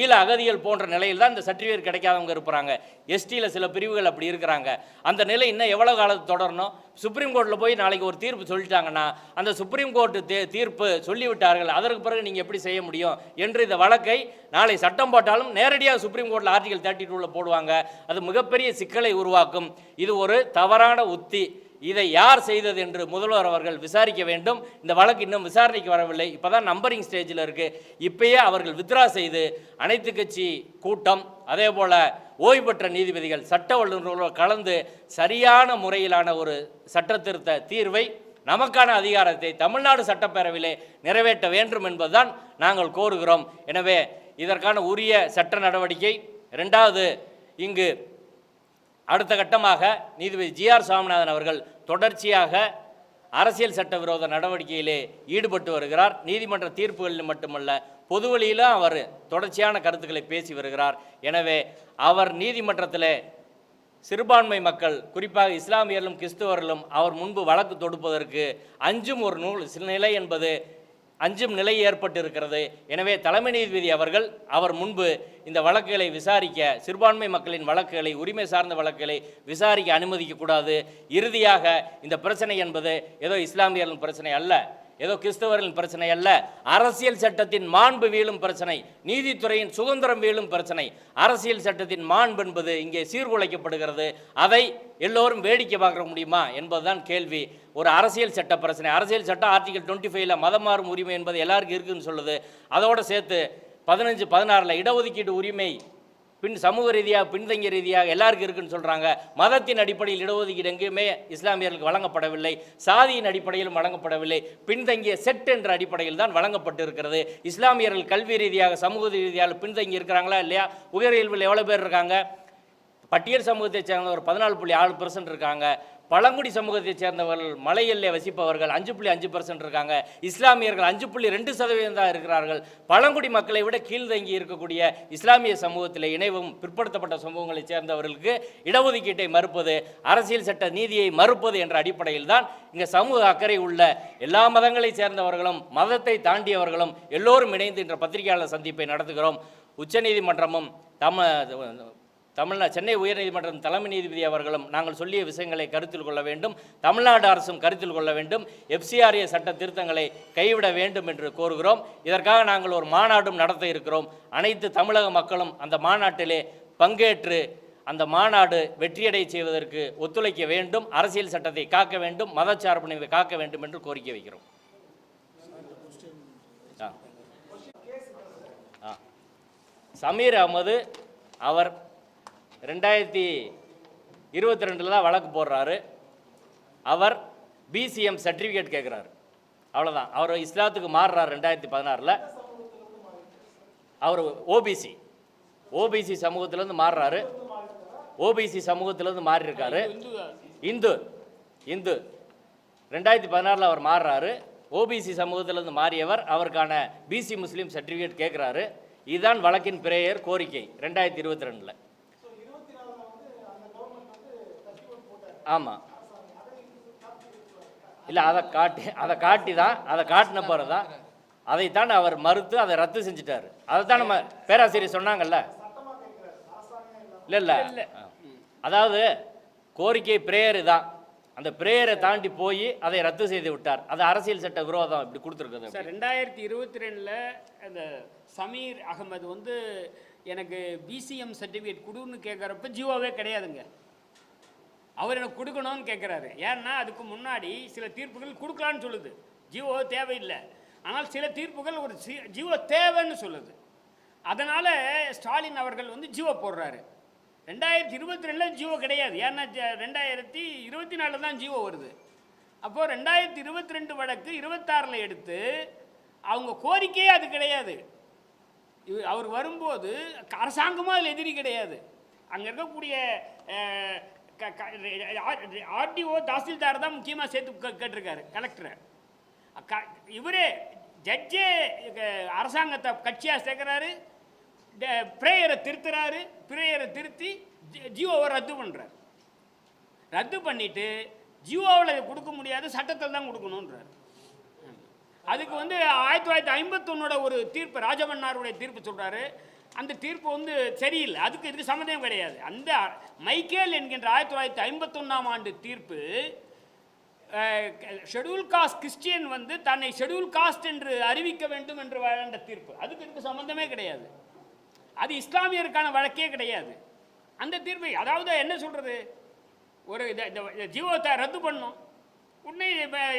ஈழ அகதிகள் போன்ற நிலையில் தான் இந்த சர்டிஃபிகேட் கிடைக்காதவங்க இருப்பாங்க. எஸ்டியில் சில பிரிவுகள் அப்படி இருக்கிறாங்க. அந்த நிலை இன்னும் எவ்வளோ காலத்து தொடரணும்? சுப்ரீம் கோர்ட்டில் போய் நாளைக்கு ஒரு தீர்ப்பு சொல்லிட்டாங்கன்னா அந்த சுப்ரீம் கோர்ட்டு தீர்ப்பு சொல்லிவிட்டார்கள், அதற்கு பிறகு நீங்கள் எப்படி செய்ய முடியும் என்று இந்த வழக்கை நாளை சட்டம் போட்டாலும் நேரடியாக சுப்ரீம் கோர்ட்டில் ஆர்டிகல் 32 போடுவாங்க. அது மிகப்பெரிய சிக்கலை உருவாக்கும். இது ஒரு தவறான உத்தி. இதை யார் செய்தது என்று முதல்வர் அவர்கள் விசாரிக்க வேண்டும். இந்த வழக்கு இன்னும் விசாரணைக்கு வரவில்லை. இப்போ தான் நம்பரிங் ஸ்டேஜில் இருக்குது. இப்பயே அவர்கள் வித்ரா செய்து அனைத்து கட்சி கூட்டம், அதே போல் ஓய்வு பெற்ற நீதிபதிகள், சட்ட வல்லுநர்களோடு கலந்து சரியான முறையிலான ஒரு சட்ட திருத்த தீர்வை, நமக்கான அதிகாரத்தை தமிழ்நாடு சட்டப்பேரவையிலே நிறைவேற்ற வேண்டும் என்பதுதான் நாங்கள் கோருகிறோம். எனவே இதற்கான உரிய சட்ட நடவடிக்கை. இரண்டாவது, இங்கு அடுத்த கட்டமாக நீதிபதி GR சாமிநாதன் அவர்கள் தொடர்ச்சியாக அரசியல் சட்டவிரோத நடவடிக்கையிலே ஈடுபட்டு வருகிறார். நீதிமன்ற தீர்ப்புகளில் மட்டுமல்ல, பொதுவெளியிலும் அவர் தொடர்ச்சியான கருத்துக்களை பேசி வருகிறார். எனவே அவர் நீதிமன்றத்தில் சிறுபான்மை மக்கள், குறிப்பாக இஸ்லாமியர்களும் கிறிஸ்தவர்களும் அவர் முன்பு வழக்கு தொடுப்பதற்கு அஞ்சும் ஒரு நிலை என்பது அஞ்சும் நிலை ஏற்பட்டு இருக்கிறது. எனவே தலைமை நீதிபதி அவர்கள் அவர் முன்பு இந்த வழக்குகளை விசாரிக்க, சிறுபான்மை மக்களின் வழக்குகளை, உரிமை சார்ந்த வழக்குகளை விசாரிக்க அனுமதிக்கக்கூடாது. இறுதியாக இந்த பிரச்சனை என்பது ஏதோ இஸ்லாமியர்களின் பிரச்சனை அல்ல, ஏதோ கிறிஸ்தவர்களின் பிரச்சனை அல்ல, அரசியல் சட்டத்தின் மாண்பு வீழும் பிரச்சனை, நீதித்துறையின் சுதந்திரம் வீழும் பிரச்சனை. அரசியல் சட்டத்தின் மாண்பு என்பது இங்கே சீர்குலைக்கப்படுகிறது. அதை எல்லோரும் வேடிக்கை பார்க்க முடியுமா என்பதுதான் கேள்வி. ஒரு அரசியல் சட்ட பிரச்சனை. அரசியல் சட்டம் ஆர்டிகல் 25 மதம் மாறும் உரிமை என்பது எல்லாருக்கும் இருக்குதுன்னு சொல்லுது. அதோடு சேர்த்து 15, 16 இடஒதுக்கீடு உரிமை சமூக ரீதியாக பின்தங்கிய ரீதியாக எல்லாருக்கும் இருக்குன்னு சொல்கிறாங்க. மதத்தின் அடிப்படையில் இடஒதுக்கீடு எங்கேயுமே இஸ்லாமியர்களுக்கு வழங்கப்படவில்லை, சாதியின் அடிப்படையிலும் வழங்கப்படவில்லை, பின்தங்கிய செட் என்ற அடிப்படையில் தான் வழங்கப்பட்டு இருக்கிறது. இஸ்லாமியர்கள் கல்வி ரீதியாக சமூக ரீதியாக பின்தங்கி இருக்கிறாங்களா இல்லையா? உயர்கல்வியில் எவ்வளோ பேர் இருக்காங்க? பட்டியல் சமூகத்தை சேர்ந்த ஒரு 14.6% இருக்காங்க. பழங்குடி சமூகத்தை சேர்ந்தவர்கள், மலையெல்லை வசிப்பவர்கள் 5.5% இருக்காங்க. இஸ்லாமியர்கள் 5.2% தான் இருக்கிறார்கள். பழங்குடி மக்களை விட கீழ்தங்கி இருக்கக்கூடிய இஸ்லாமிய சமூகத்தில் இணைவும் பிற்படுத்தப்பட்ட சமூகங்களை சேர்ந்தவர்களுக்கு இடஒதுக்கீட்டை மறுப்பது, அரசியல் சட்ட நீதியை மறுப்பது என்ற அடிப்படையில் தான் இங்கே சமூக அக்கறை உள்ள எல்லா மதங்களை சேர்ந்தவர்களும் மதத்தை தாண்டியவர்களும் எல்லோரும் இணைந்து என்ற பத்திரிகையாளர் சந்திப்பை நடத்துகிறோம். உச்சநீதிமன்றமும் சென்னை உயர்நீதிமன்றம் தலைமை நீதிபதி அவர்களும் நாங்கள் சொல்லிய விஷயங்களை கருத்தில் கொள்ள வேண்டும். தமிழ்நாடு அரசும் கருத்தில் கொள்ள வேண்டும். FCRA சட்ட திருத்தங்களை கைவிட வேண்டும் என்று கோருகிறோம். இதற்காக நாங்கள் ஒரு மாநாடும் நடத்த இருக்கிறோம். அனைத்து தமிழக மக்களும் அந்த மாநாட்டிலே பங்கேற்று அந்த மாநாடு வெற்றியடை செய்வதற்கு ஒத்துழைக்க வேண்டும். அரசியல் சட்டத்தை காக்க வேண்டும், மதச்சார்பினை காக்க வேண்டும் என்று கோரிக்கை வைக்கிறோம். சமீர் அகமது அவர் 2022 தான் வழக்கு போடுறாரு. அவர் BCM சர்டிஃபிகேட் கேட்குறாரு. அவ்வளோதான். அவர் இஸ்லாத்துக்கு மாறுறார். 2016 அவர் ஓபிசி சமூகத்திலேருந்து மாறுறாரு. ஓபிசி சமூகத்திலேருந்து மாறி இருக்காரு. இந்து 2016 அவர் மாறுறாரு. ஓபிசி சமூகத்திலேருந்து மாறியவர் அவருக்கான BC முஸ்லீம் சர்டிஃபிகேட் கேட்குறாரு. இதுதான் வழக்கின் பிரேயர் கோரிக்கை 2022. ஆமாம், இல்லை அதை காட்டின பிறகு தான் அதைத்தான் அவர் மறுத்து அதை ரத்து செஞ்சுட்டார். அதைத்தான் நம்ம பேராசிரியர் சொன்னாங்கல்ல. இல்லை அதாவது கோரிக்கை பிரேயர் தான். அந்த பிரேயரை தாண்டி போய் அதை ரத்து செய்து விட்டார். அது அரசியல் சட்ட விரோதம் இப்படி கொடுத்துருக்குது சார். 2022 அந்த சமீர் அகமது வந்து எனக்கு பிசிஎம் சர்டிஃபிகேட் கொடுன்னு கேட்குறப்ப ஜியோவே கிடையாதுங்க. அவர் எனக்கு கொடுக்கணும்னு கேட்குறாரு. ஏன்னா அதுக்கு முன்னாடி சில தீர்ப்புகள் கொடுக்கலான்னு சொல்லுது, ஜியோ தேவையில்லை. ஆனால் சில தீர்ப்புகள் ஒரு ஜியோ தேவைன்னு சொல்லுது. அதனால் ஸ்டாலின் அவர்கள் வந்து ஜியோ போடுறாரு. 2022 ஜியோ கிடையாது. ஏன்னா 2024 தான் ஜியோ வருது. அப்போது 2022 வழக்கு 26 எடுத்து அவங்க கோரிக்கையே அது கிடையாது. அவர் வரும்போது அரசாங்கமும் அதில் எதிரி கிடையாது. அங்கே இருக்கக்கூடிய ஆர்டிஓ தாசில்தார் தான் முக்கியமாக சேர்த்து கேட்டிருக்காரு கலெக்டரை. இவரே ஜட்ஜே அரசாங்கத்தை கட்சியாக சேர்க்குறாரு, பிரேயரை திருத்துறாரு. பிரேயரை திருத்தி ஜியோவை ரத்து பண்ணுறாரு. ரத்து பண்ணிவிட்டு ஜியோவில் கொடுக்க முடியாது, சட்டத்தில் தான் கொடுக்கணுன்றார். அதுக்கு வந்து 1951 ஒரு தீர்ப்பு, ராஜமன்னாருடைய தீர்ப்பு சொல்கிறாரு. அந்த தீர்ப்பு வந்து சரியில்லை, அதுக்கு இதுக்கு சம்மந்தம் கிடையாது. அந்த மைக்கேல் என்கின்ற 1951 ஆண்டு தீர்ப்பு ஷெட்யூல் காஸ்ட் கிறிஸ்டியன் வந்து தன்னை ஷெட்யூல் காஸ்ட் என்று அறிவிக்க வேண்டும் என்று வழங்க தீர்ப்பு. அதுக்கு இதுக்கு சம்மந்தமே கிடையாது. அது இஸ்லாமியருக்கான வழக்கே கிடையாது. அந்த தீர்ப்பை அதாவது என்ன சொல்கிறது, ஒரு ஜீவோத்தை ரத்து பண்ணோம் உடனே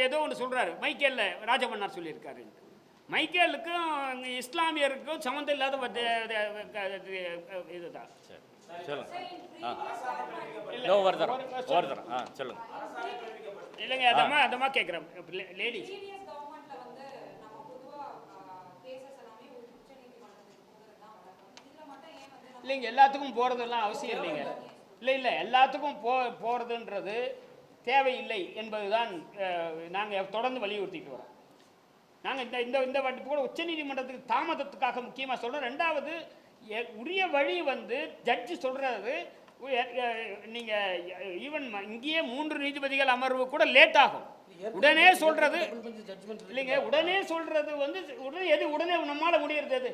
ஏதோ ஒன்று சொல்கிறாரு. மைக்கேலில் ராஜமன்னார் சொல்லியிருக்காரு. மைக்கேலுக்கும் இஸ்லாமியருக்கும் சம்மந்தம் இல்லாத இதுதான். சொல்லுங்க. இல்லைங்க, அதமாக கேட்குறேன் லேடிஸ். இல்லைங்க, எல்லாத்துக்கும் போகிறதெல்லாம் அவசியம் இல்லைங்க. இல்லை எல்லாத்துக்கும் போகிறதுன்றது தேவையில்லை என்பது தான் நாங்கள் தொடர்ந்து வலியுறுத்திட்டு வரோம். நாங்கள் இந்த வாட்டி கூட உச்சநீதிமன்றத்துக்கு தாமதத்துக்காக முக்கியமாக சொல்கிறோம். ரெண்டாவது, உரிய வழி வந்து ஜட்ஜு சொல்கிறது, நீங்கள் ஈவன் இங்கேயே 3 நீதிபதிகள் அமர்வு கூட லேட் ஆகும். உடனே சொல்கிறது இல்லைங்க, உடனே சொல்கிறது வந்து உடனே நம்மளால் முடியறது எது?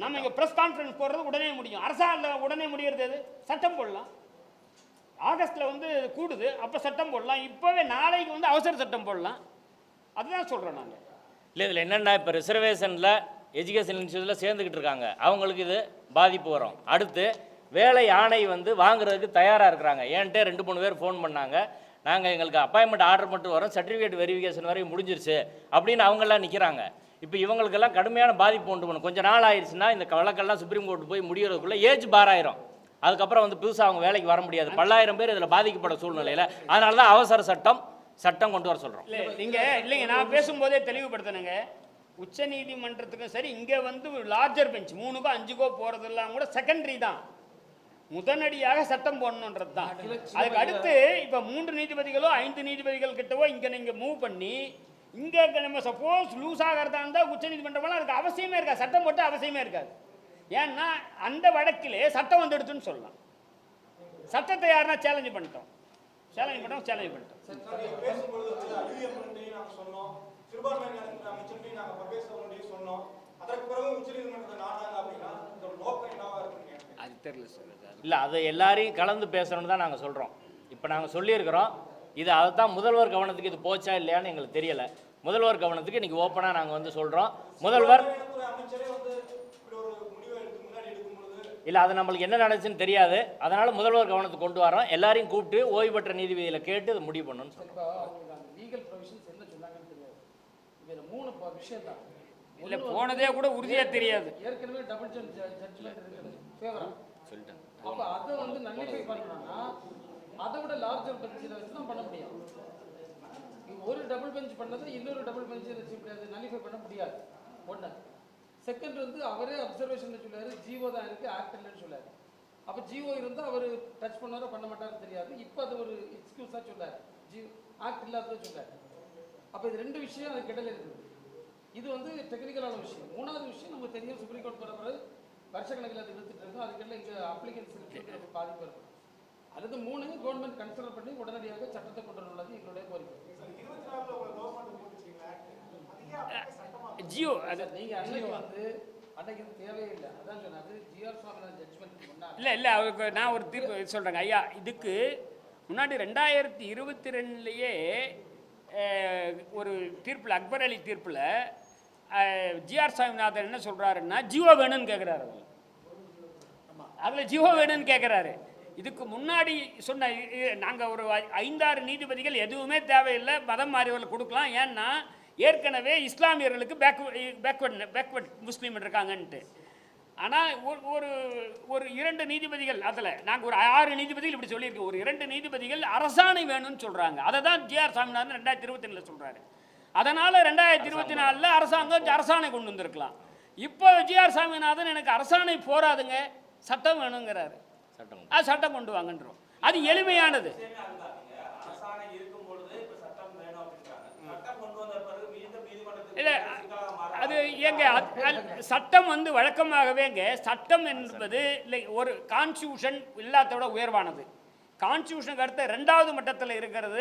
நம்ம இங்கே ப்ரெஸ் கான்ஃபரன்ஸ் போடுறது உடனே முடியும். அரசாங்கம் உடனே முடியறது எது? சட்டம் போடலாம். ஆகஸ்ட்டில் வந்து கூடுது, அப்போ சட்டம் போடலாம். இப்போவே நாளைக்கு வந்து அவசர சட்டம் போடலாம். அதுதான் சொல்கிறோம் நாங்கள். இல்லை, இதில் என்னென்னா, இப்போ ரிசர்வேஷனில் எஜுகேஷன் இன்ஸ்டியூட்டில் சேர்ந்துக்கிட்டு இருக்காங்க, அவங்களுக்கு இது பாதிப்பு வரும். அடுத்து வேலை ஆணை வந்து வாங்குறதுக்கு தயாராக இருக்கிறாங்க. ஏன்ட்டு 2-3 பேர் ஃபோன் பண்ணாங்க, நாங்கள் எங்களுக்கு அப்பாயின்மெண்ட் ஆர்டர் மட்டும் வரோம், சர்டிஃபிகேட் வெரிஃபிகேஷன் வரையும் முடிஞ்சிருச்சு அப்படின்னு அவங்கெல்லாம் நிற்கிறாங்க. இப்போ இவங்களுக்கெல்லாம் கடுமையான பாதிப்பு உண்டு பண்ணும். கொஞ்சம் நாள் ஆயிடுச்சுன்னா இந்த வழக்கெல்லாம் சுப்ரீம் கோர்ட்டு போய் முடிகிறதுக்குள்ளே ஏஜ் பார் ஆயிரும். அதுக்கப்புறம் வந்து புதுசாக அவங்க வேலைக்கு வர முடியாது. 10,000 பேர் இதில் பாதிக்கப்பட சூழ்நிலையில். அதனால தான் அவசர சட்டம் கொண்டு வர சொல்கிறோம். இல்லைங்க, நான் பேசும்போதே தெளிவுபடுத்தினேங்க. உச்ச நீதிமன்றத்துக்கும் சரி, இங்கே வந்து லார்ஜர் பெஞ்ச் 3கோ 5கோ போகிறதெல்லாம் கூட செகண்டரி தான். முதனடியாக சட்டம் போடணுன்றது தான். அதுக்கு அடுத்து இப்போ 3 நீதிபதிகளோ 5 நீதிபதிகள் கிட்டவோ இங்கே நீங்கள் மூவ் பண்ணி இங்கே நம்ம சப்போஸ் லூஸ் ஆகிறதா இருந்தால் உச்ச நீதிமன்றம்லாம் அதுக்கு அவசியமே இருக்காது, சட்டம் போட்டு அவசியமே இருக்காது. ஏன்னா அந்த வழக்கிலே சட்டம் வந்துடுதுன்னு சொல்லலாம். சட்டத்தை யாருன்னா சேலஞ்சு பண்ணிட்டோம். அது தெரியல சார். இல்லை, அதை எல்லாரையும் கலந்து பேசணும்னு தான் நாங்கள் சொல்கிறோம். இப்போ நாங்கள் சொல்லியிருக்கிறோம், இது அதை தான் முதல்வர் கவனத்துக்கு இது போச்சா இல்லையான்னு எங்களுக்கு தெரியலை. முதல்வர் கவனத்துக்கு இன்றைக்கி ஓப்பனாக நாங்கள் வந்து சொல்கிறோம். முதல்வர் இல்லை, அது நம்மளுக்கு என்ன நடந்துச்சுன்னு தெரியாது. அதனால் முதல்வர் கவனத்துக்கு கொண்டு வரோம். எல்லாரையும் கூப்பிட்டு ஓய்வு பெற்ற நீதிபதியில் கேட்டு அதை முடிவு பண்ணணும்னு சொல்கிறோம். லீகல் ப்ரொவிஷன்ஸ் என்ன சொன்னாங்கன்னு தெரியாது. இது 3 விஷயம் தான். இல்லை, போனதே கூட உறுதியாக தெரியாது. ஏற்கனவே டபுள் ஜட்ஜ்மெண்ட் இருக்குது ஃபேவரா சொல்லிட்டேன். அப்போ அதை வந்து நல்லிஃபை பண்ணணும்னா அதை விட லார்ஜர் பெஞ்சில் வச்சு தான் பண்ண முடியும். ஒரு டபுள் பெஞ்ச் பண்ணதை இன்னொரு டபுள் பெஞ்சில் வச்சு முடியாது, நல்லிஃபை பண்ண முடியாது. ஒன்று. செகண்ட் வந்து அவரே அப்சர்வேஷன் சொல்லுவார், ஜிஓ தான் இருக்குது, ஆக்ட் இல்லைன்னு சொல்லார். அப்போ ஜிஓ இருந்தால் அவர் டச் பண்ணாரோ பண்ண மாட்டாருன்னு தெரியாது. இப்போ அது ஒரு எக்ஸ்கியூஸாக சொல்லார், ஆக்ட் இல்லாததை சொல்லார். அப்போ இது 2 விஷயம் அதுக்கு இடையில இருக்குது. இது வந்து டெக்னிக்கலான விஷயம். 3வது விஷயம் நமக்கு தெரியும், சுப்ரீம் கோர்ட் போகிற பிறகு வருஷக்கணக்கில் அது எடுத்துகிட்டு இருக்கோம். அதுக்கெல்லாம் இங்கே அப்ளிகன்ஸ் பாதிப்பு இருக்கும். அல்லது 3 கவர்மெண்ட் கன்சிடர் பண்ணி உடனடியாக சட்டத்தை கொண்டு வரது எங்களுடைய கோரிக்கை. ஜியோ அது நீங்கள் அன்னைக்கு வந்து அன்னைக்கு தேவையில்லை. அதான் சொன்னாது ஜிஆர் சுவாமிநாதன் ஜட்ஜ்மெண்ட். இல்லை அவருக்கு நான் ஒரு தீர்ப்பு சொல்கிறேங்க ஐயா. இதுக்கு முன்னாடி 2022 ஒரு தீர்ப்பில், அக்பர் அலி தீர்ப்பில் ஜிஆர் சாமிநாதன் என்ன சொல்கிறாருன்னா ஜியோ வேணும்னு கேட்குறாரு. அதில் ஜியோ வேணும்னு கேட்குறாரு. இதுக்கு முன்னாடி சொன்ன நாங்கள் ஒரு 5-6 நீதிபதிகள் எதுவுமே தேவையில்லை, மதம் மாறியவர்கள் கொடுக்கலாம், ஏன்னா ஏற்கனவே இஸ்லாமியர்களுக்கு பேக்வர்ட் முஸ்லீம் இருக்காங்கன்ட்டு. ஆனால் ஒரு 2 நீதிபதிகள், அதில் நாங்கள் ஒரு 6 நீதிபதிகள் இப்படி சொல்லியிருக்கோம். ஒரு 2 நீதிபதிகள் அரசாணை வேணும்னு சொல்கிறாங்க. அதை தான் ஜிஆர் சாமிநாதன் 2022 சொல்கிறாரு. அதனால் 2024 அரசாங்கம் அரசாணை கொண்டு வந்திருக்கலாம். இப்போ ஜிஆர் சாமிநாதன் எனக்கு அரசாணை போராதுங்க, சட்டம் வேணுங்கிறாரு. சட்டம் கொண்டு வாங்கன்றோம். அது எளிமையானது. இல்லை, அது ஏங்க சட்டம் வழக்கமாகவேங்க சட்டம் என்பது இல்லை, ஒரு கான்ஸ்டியூஷன் எல்லாத்தோட உயர்வானது. கான்ஸ்டியூஷனுக்கு அடுத்த 2வது மட்டத்தில் இருக்கிறது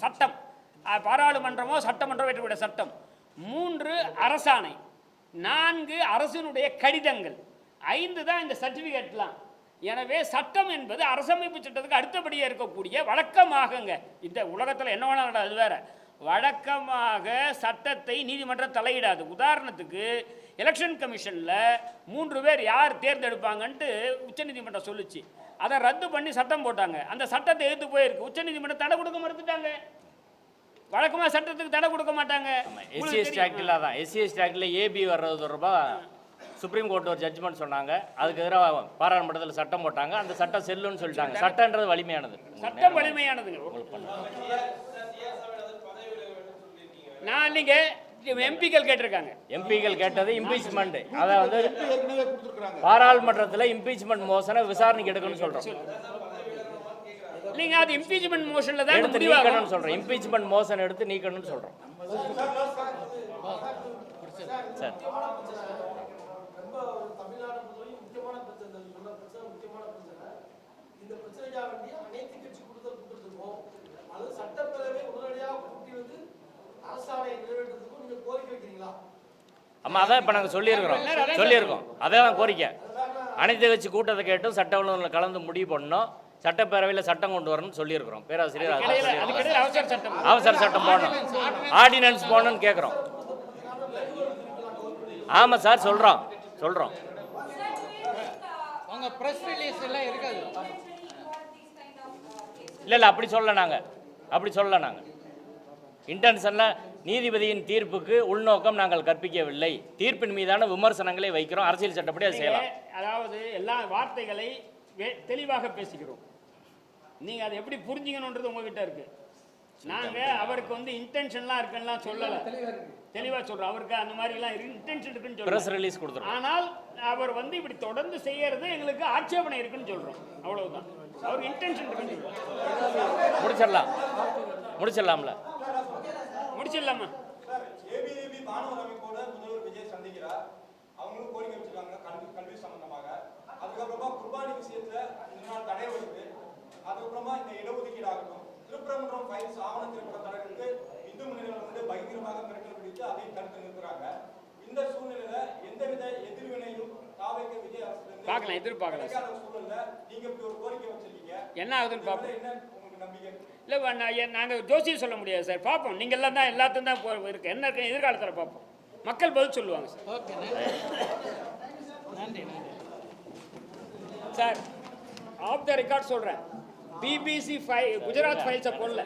சட்டம். பாராளுமன்றமோ சட்டமன்றமோ ஏற்றக்கூடிய சட்டம். 3 அரசாணை, 4 அரசினுடைய கடிதங்கள், 5 தான் இந்த சர்டிஃபிகேட்லாம். எனவே சட்டம் என்பது அரசமைப்பு சட்டத்துக்கு அடுத்தபடியே இருக்கக்கூடிய வழக்கமாகங்க. இந்த உலகத்தில் என்ன வேணாலும் அது வேற. வழக்கமாக சட்டத்தை நீதிமன்றம் தலையிடாது. உதாரணத்துக்கு எலெக்ஷன் கமிஷனில் 3 பேர் யார் தேர்ந்தெடுப்பாங்கன்ட்டு உச்சநீதிமன்றம் சொல்லிச்சு. அதை ரத்து பண்ணி சட்டம் போட்டாங்க. அந்த சட்டத்தை எதிர்த்து போயிருக்கு. உச்சநீதிமன்றம் தடை கொடுக்க மறுத்துட்டாங்க. வழக்கமாக சட்டத்துக்கு தடை கொடுக்க மாட்டாங்க. எஸ்சிஎஸ்டி ஆக்டில் தான், எஸ்சிஎஸ்டி ஆக்டில் ஏபி வர்றது தொடர்பாக சுப்ரீம் கோர்ட் ஒரு ஜட்ஜ்மெண்ட் சொன்னாங்க. அதுக்கு எதிராக பாராளுமன்றத்தில் சட்டம் போட்டாங்க. அந்த சட்டம் செல்லுன்னு சொல்லிட்டாங்க. சட்டம்ன்றது வலிமையானது. சட்டம் வலிமையானதுங்க. நான் இல்லைங்க, எம்பிக்கள் கேட்டிருக்காங்க. எம்பிக்கள் கேட்டது இம்பீச்மெண்ட். அதை பாராளுமன்றத்தில் இம்பீச்மெண்ட் மோஷனை விசாரணைக்கு எடுக்கணும்னு சொல்கிறோம். இல்லைங்க, அது இம்பீச்மெண்ட் மோஷனில் தான் எடுத்து நீக்கணும்னு சொல்கிறோம். இம்பீச்மெண்ட் மோஷன் எடுத்து நீக்கணும்னு சொல்கிறோம். சார், ஆமாம், அதான் இப்போ நாங்கள் சொல்லியிருக்கோம். அதான் கோரிக்கை. அனைத்து கட்சி கூட்டத்தை கேட்டும் சட்ட ஒழுங்கில் கலந்து முடிவு பண்ணோம். சட்டப்பேரவையில் சட்டம் கொண்டு வரணும்னு சொல்லியிருக்கிறோம். பேராசிரியர் அவசர சட்டம் போடணும், ஆர்டினன்ஸ் போடணும்னு கேட்குறோம். ஆமாம் சார், சொல்கிறோம். இல்லை, அப்படி சொல்லலை நாங்கள். இன்டென்ஷனில் நீதிபதியின் தீர்ப்புக்கு உள்நோக்கம் நாங்கள் கற்பிக்கவில்லை. தீர்ப்பின் மீதான விமர்சனங்களை வைக்கிறோம். அரசியல் சட்டப்படி அது செய்யலாம். அதாவது எல்லா வார்த்தைகளை தெளிவாக பேசிக்கிறோம். நீங்கள் அதை எப்படி புரிஞ்சுக்கணுன்றது உங்ககிட்ட இருக்கு. நாங்கள் அவருக்கு இன்டென்ஷன்லாம் இருக்குன்னா சொல்லலை, தெளிவாக சொல்கிறோம். அவருக்கு அந்த மாதிரிலாம் இன்டென்ஷன் இருக்குன்னு சொல்கிறோம். ப்ரெஸ் ரிலீஸ் கொடுத்துரும். ஆனால் அவர் இப்படி தொடர்ந்து செய்யறது எங்களுக்கு ஆட்சேபனை இருக்குன்னு சொல்கிறோம். அவ்வளவுதான். அவருக்கு இன்டென்ஷன் இருக்குன்னு சொல்கிறோம். முடிச்சிடலாம்ல. முடிச்சிடலாமா? ஏபிவிபி மாணவர் அமைப்போட முதல்வர் விஜய் சந்திக்கிறார். அவங்களும் கோரிக்கை வச்சிருக்காங்க கல்வி சம்பந்தமாக. அதுக்கப்புறமா குர்பானி விஷயத்துல இந்த நாள் தடை வருது. அதுக்கப்புறமா இந்த இடஒதுக்கீடு ஆகட்டும், திருப்பரங்குன்றம் ஃபைல்ஸ் ஆவண திருப்ப தரங்களுக்கு இந்து முன்னணிகள் பயங்கரமாக மிரட்டல் பிடித்து அதை தடுத்து நிறுத்துறாங்க. இந்த சூழ்நிலையில எந்தவித எதிர்வினையும் தாவைக்க விஜய் அரசு எதிர்பார்க்கலாம். சூழல்ல நீங்க இப்படி ஒரு கோரிக்கை வச்சிருக்கீங்க, என்ன ஆகுதுன்னு பார்ப்போம். என்ன உங்களுக்கு நம்பிக்கை? இல்லை, நாங்கள் ஜோசியம் சொல்ல முடியாது சார். பார்ப்போம். நீங்கள் எல்லாம் தான் எல்லாத்தையும் தான் இருக்கு. என்ன இருக்கு எதிர்காலத்தில் பார்ப்போம். மக்கள் பதில் சொல்லுவாங்க சார். ஓகே, நன்றி. சார், ஆஃப் த ரெக்கார்ட் சொல்கிறேன். பிபிசி குஜராத் ஃபைல்ஸை போடல.